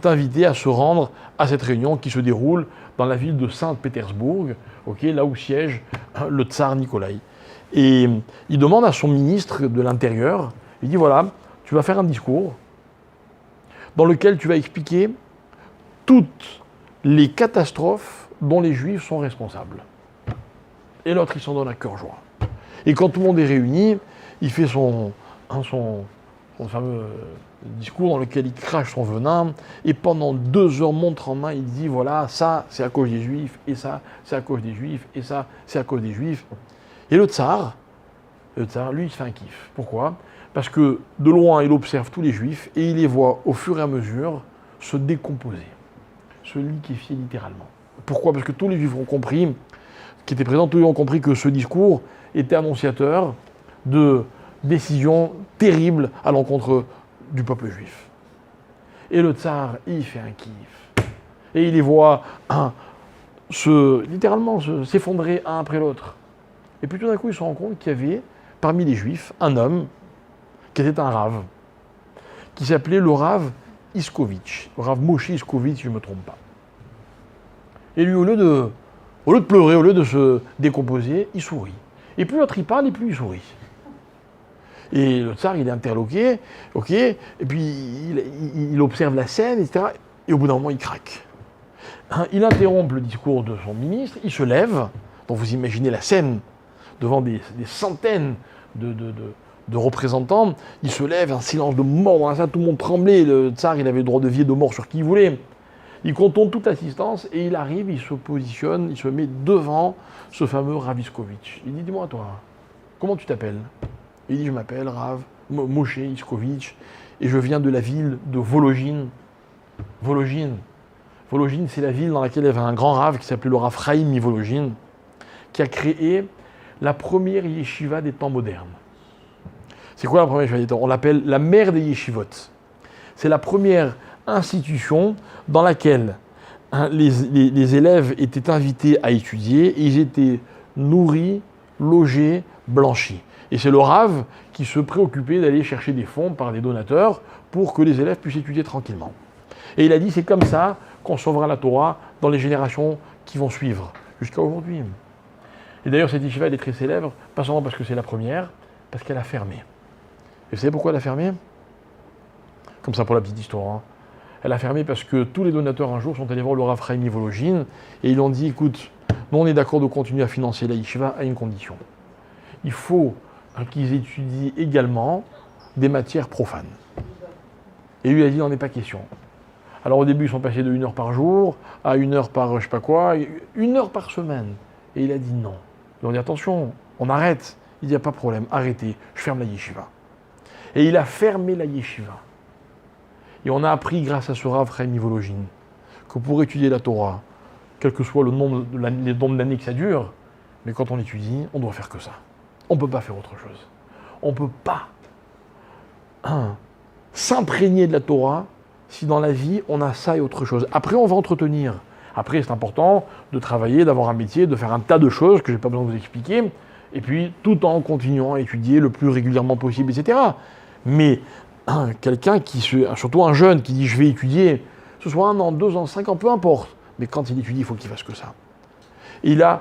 [SPEAKER 1] invités à se rendre à cette réunion qui se déroule dans la ville de Saint-Pétersbourg, là où siège le tsar Nikolai. Et il demande à son ministre de l'Intérieur, il dit voilà, tu vas faire un discours dans lequel tu vas expliquer toutes les catastrophes dont les Juifs sont responsables. Et l'autre, il s'en donne à cœur joie. Et quand tout le monde est réuni, il fait son fameux discours dans lequel il crache son venin, et pendant 2 heures, montre en main, il dit voilà, ça, c'est à cause des Juifs, et ça, c'est à cause des Juifs, et ça, c'est à cause des Juifs. Et le tsar, lui, il se fait un kiff. Pourquoi? Parce que de loin, il observe tous les Juifs, et il les voit au fur et à mesure se décomposer, se liquéfier littéralement. Pourquoi? Parce que tous les Juifs ont compris, qui étaient présents, tous ont compris que ce discours était annonciateur de décisions terribles à l'encontre du peuple juif. Et le tsar, il fait un kiff. Et il les voit littéralement s'effondrer un après l'autre. Et puis tout d'un coup, il se rend compte qu'il y avait, parmi les Juifs, un homme qui était un rave, qui s'appelait le rave Iskovitch, le rave Moshe Iskovitch, si je ne me trompe pas. Et lui, au lieu de pleurer, au lieu de se décomposer, il sourit. Et plus l'autre il parle, et plus il sourit. Et le tsar, il est interloqué, et puis il observe la scène, etc. Et au bout d'un moment, il craque. Il interrompt le discours de son ministre, il se lève, donc vous imaginez la scène, devant des centaines de représentants, il se lève, un silence de mort dans la salle, tout le monde tremblait, le tsar, il avait le droit de vie et de mort sur qui il voulait. Il contourne toute l'assistance, et il arrive, il se positionne, il se met devant ce fameux Rav Iskovitch. Il dit, dis-moi toi, comment tu t'appelles? Il dit, je m'appelle Rav Moshe Iskovitch, et je viens de la ville de Volojine. Volojine, c'est la ville dans laquelle il y avait un grand Rav qui s'appelait le Rav Chaim Mivolojine, qui a créé la première yeshiva des temps modernes. C'est quoi la première yeshiva des temps? On l'appelle la mère des yeshivot. C'est la première institution dans laquelle les élèves étaient invités à étudier, et ils étaient nourris, logés, blanchis. Et c'est le Rav qui se préoccupait d'aller chercher des fonds par des donateurs pour que les élèves puissent étudier tranquillement. Et il a dit, c'est comme ça qu'on sauvera la Torah dans les générations qui vont suivre, jusqu'à aujourd'hui. Et d'ailleurs, cette yeshiva, elle est très célèbre, pas seulement parce que c'est la première, parce qu'elle a fermé. Et vous savez pourquoi elle a fermé? Comme ça pour la petite histoire. Hein. Elle a fermé parce que tous les donateurs un jour sont allés voir le Rav Chaim Volojine et ils lui ont dit, écoute, nous on est d'accord de continuer à financer la yeshiva à une condition. Il faut qu'ils étudient également des matières profanes. Et lui a dit, il n'en est pas question. Alors au début, ils sont passés de 1 heure par jour à 1 heure par je sais pas quoi, 1 heure par semaine. Et il a dit non. Ils ont dit attention, on arrête. Il dit, il n'y a pas de problème, arrêtez, je ferme la yeshiva. Et il a fermé la yeshiva. Et on a appris grâce à ce Rav Chaim Volojin que pour étudier la Torah, quel que soit le nombre d'années que ça dure, mais quand on étudie, on doit faire que ça. On ne peut pas faire autre chose. On ne peut pas s'imprégner de la Torah si dans la vie on a ça et autre chose. Après, on va entretenir. Après, c'est important de travailler, d'avoir un métier, de faire un tas de choses que je n'ai pas besoin de vous expliquer, et puis tout en continuant à étudier le plus régulièrement possible, etc. Mais quelqu'un surtout un jeune qui dit je vais étudier, ce soit 1 an, 2 ans, 5 ans, peu importe, mais quand il étudie, il faut qu'il fasse que ça. Et il a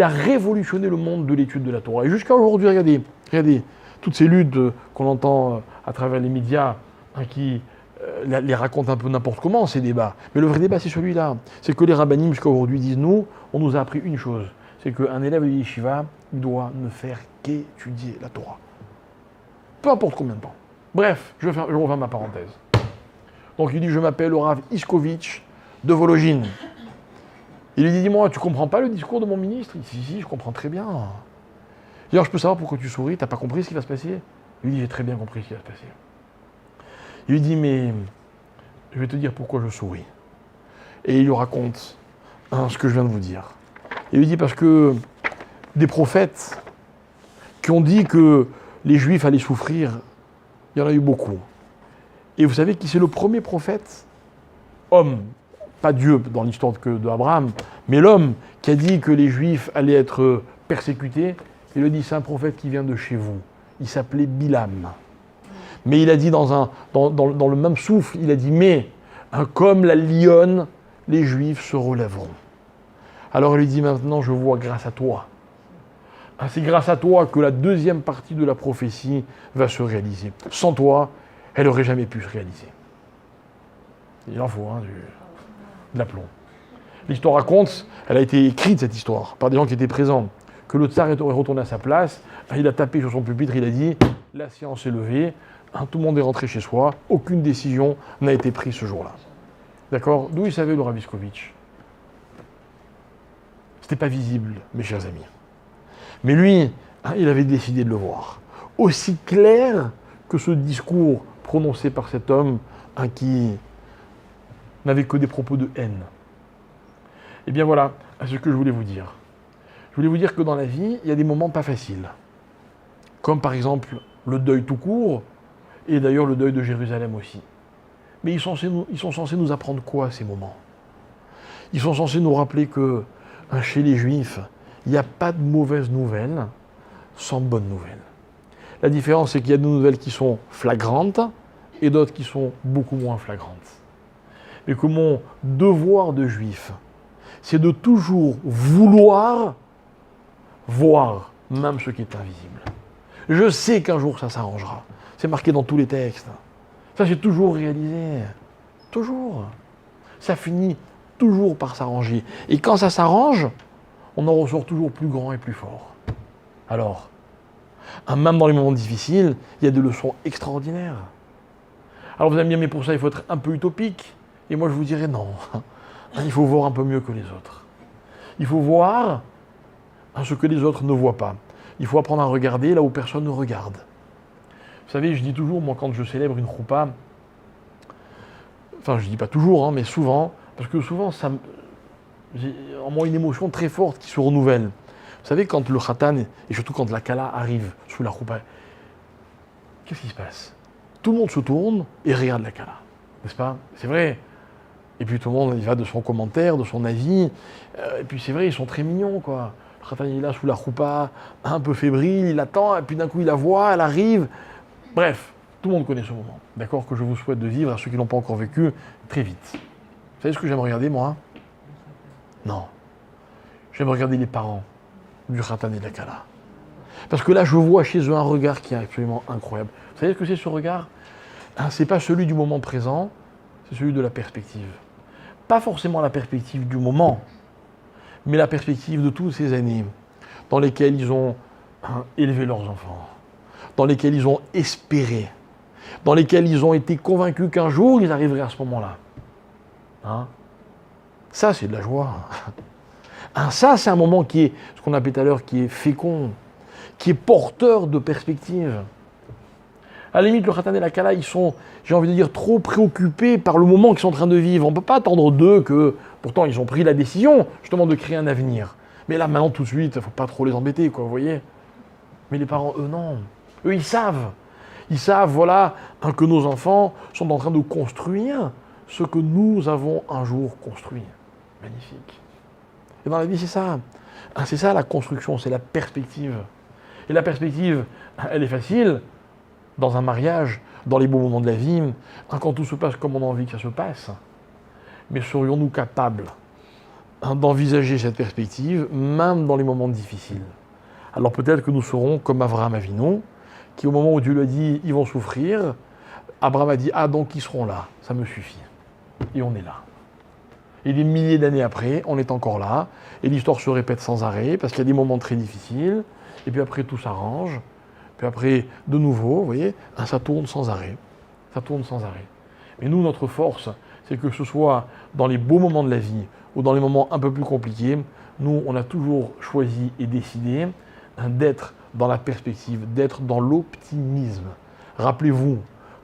[SPEAKER 1] révolutionné le monde de l'étude de la Torah. Et jusqu'à aujourd'hui, regardez, toutes ces luttes qu'on entend à travers les médias qui les racontent un peu n'importe comment, ces débats. Mais le vrai débat, c'est celui-là. C'est que les rabbinim, jusqu'à aujourd'hui, disent nous, on nous a appris une chose, c'est qu'un élève de yeshiva doit ne faire qu'étudier la Torah. Peu importe combien de temps. Bref, je referme ma parenthèse. Donc il dit, je m'appelle le Rav Iskovitch de Volojin. Il lui dit, dis-moi, tu comprends pas le discours de mon ministre? Il dit, si, je comprends très bien. Il dit, alors je peux savoir pourquoi tu souris, t'as pas compris ce qui va se passer? Il lui dit, j'ai très bien compris ce qui va se passer. Il lui dit, mais je vais te dire pourquoi je souris. Et il lui raconte ce que je viens de vous dire. Il lui dit, parce que des prophètes qui ont dit que les Juifs allaient souffrir, il y en a eu beaucoup. Et vous savez qui c'est le premier prophète? Homme, pas Dieu dans l'histoire d'Abraham, mais l'homme qui a dit que les Juifs allaient être persécutés. Il le dit, c'est un prophète qui vient de chez vous. Il s'appelait Bilam. Mais il a dit dans le même souffle, il a dit, mais comme la lionne, les Juifs se relèveront. Alors il lui dit, maintenant je vois grâce à toi. C'est grâce à toi que la deuxième partie de la prophétie va se réaliser. Sans toi, elle n'aurait jamais pu se réaliser. Il en faut de l'aplomb. L'histoire raconte, elle a été écrite cette histoire, par des gens qui étaient présents, que le tsar est retourné à sa place, il a tapé sur son pupitre, il a dit, la séance est levée, tout le monde est rentré chez soi, aucune décision n'a été prise ce jour-là. D'accord? D'où il savait le Rav Iskovitch? C'était pas visible, mes chers amis. Mais lui, il avait décidé de le voir. Aussi clair que ce discours prononcé par cet homme qui n'avait que des propos de haine. Eh bien voilà, ce que je voulais vous dire. Je voulais vous dire que dans la vie, il y a des moments pas faciles. Comme par exemple le deuil tout court, et d'ailleurs le deuil de Jérusalem aussi. Mais ils sont censés nous apprendre quoi, ces moments? Ils sont censés nous rappeler que chez les Juifs, il n'y a pas de mauvaises nouvelles sans bonnes nouvelles. La différence, c'est qu'il y a des nouvelles qui sont flagrantes et d'autres qui sont beaucoup moins flagrantes. Mais que mon devoir de Juif, c'est de toujours vouloir voir même ce qui est invisible. Je sais qu'un jour ça s'arrangera. C'est marqué dans tous les textes. Ça, c'est toujours réalisé. Toujours. Ça finit toujours par s'arranger. Et quand ça s'arrange, on en ressort toujours plus grand et plus fort. Alors, même dans les moments difficiles, il y a des leçons extraordinaires. Alors vous allez me dire, mais pour ça, il faut être un peu utopique. Et moi, je vous dirais non. Il faut voir un peu mieux que les autres. Il faut voir ce que les autres ne voient pas. Il faut apprendre à regarder là où personne ne regarde. Vous savez, je dis toujours, moi, quand je célèbre une choupa, enfin, je dis pas toujours, mais souvent, parce que souvent, j'ai en moi une émotion très forte qui se renouvelle. Vous savez, quand le khatan, et surtout quand la kala arrive sous la choupa, qu'est-ce qui se passe? Tout le monde se tourne et regarde la kala, n'est-ce pas? C'est vrai. Et puis tout le monde, il va de son commentaire, de son avis. Et puis c'est vrai, ils sont très mignons, quoi. Le khatan, il est là sous la choupa, un peu fébrile, il attend, et puis d'un coup, il la voit, elle arrive. Bref, tout le monde connaît ce moment. D'accord? Que je vous souhaite de vivre, à ceux qui ne l'ont pas encore vécu, très vite. Vous savez ce que j'aime regarder, moi? Non. J'aime regarder les parents du khatan et de la kala. Parce que là, je vois chez eux un regard qui est absolument incroyable. Vous savez ce que c'est, ce regard? C'est pas celui du moment présent, c'est celui de la perspective. Pas forcément la perspective du moment, mais la perspective de toutes ces années dans lesquelles ils ont élevé leurs enfants, dans lesquelles ils ont espéré, dans lesquelles ils ont été convaincus qu'un jour ils arriveraient à ce moment-là. Hein? Ça, c'est de la joie. Ça, c'est un moment qui est, ce qu'on appelait tout à l'heure, qui est fécond, qui est porteur de perspective. À la limite, le Khatan et la Kala, ils sont, j'ai envie de dire, trop préoccupés par le moment qu'ils sont en train de vivre. On ne peut pas attendre d'eux que, pourtant, ils ont pris la décision, justement, de créer un avenir. Mais là, maintenant, tout de suite, il ne faut pas trop les embêter, quoi, vous voyez. Mais les parents, eux, non. Eux, ils savent. Ils savent, voilà, que nos enfants sont en train de construire ce que nous avons un jour construit. Magnifique. Et dans la vie, c'est ça. C'est ça, la construction, c'est la perspective. Et la perspective, elle est facile. Dans un mariage, dans les beaux moments de la vie, quand tout se passe comme on a envie que ça se passe. Mais serions-nous capables d'envisager cette perspective, même dans les moments difficiles? Alors peut-être que nous serons comme Abraham Avinu, qui au moment où Dieu lui a dit « ils vont souffrir », Abraham a dit « ah donc ils seront là, ça me suffit ». Et on est là. Et des milliers d'années après, on est encore là, et l'histoire se répète sans arrêt, parce qu'il y a des moments très difficiles, et puis après tout s'arrange. Puis après, de nouveau, vous voyez, ça tourne sans arrêt. Ça tourne sans arrêt. Mais nous, notre force, c'est que ce soit dans les beaux moments de la vie ou dans les moments un peu plus compliqués, nous, on a toujours choisi et décidé d'être dans la perspective, d'être dans l'optimisme. Rappelez-vous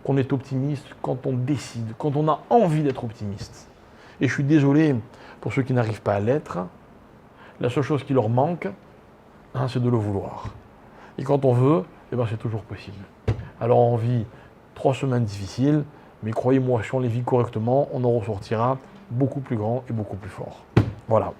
[SPEAKER 1] qu'on est optimiste quand on décide, quand on a envie d'être optimiste. Et je suis désolé pour ceux qui n'arrivent pas à l'être. La seule chose qui leur manque, c'est de le vouloir. Et quand on veut, c'est toujours possible. Alors on vit 3 semaines difficiles, mais croyez-moi, si on les vit correctement, on en ressortira beaucoup plus grand et beaucoup plus fort. Voilà.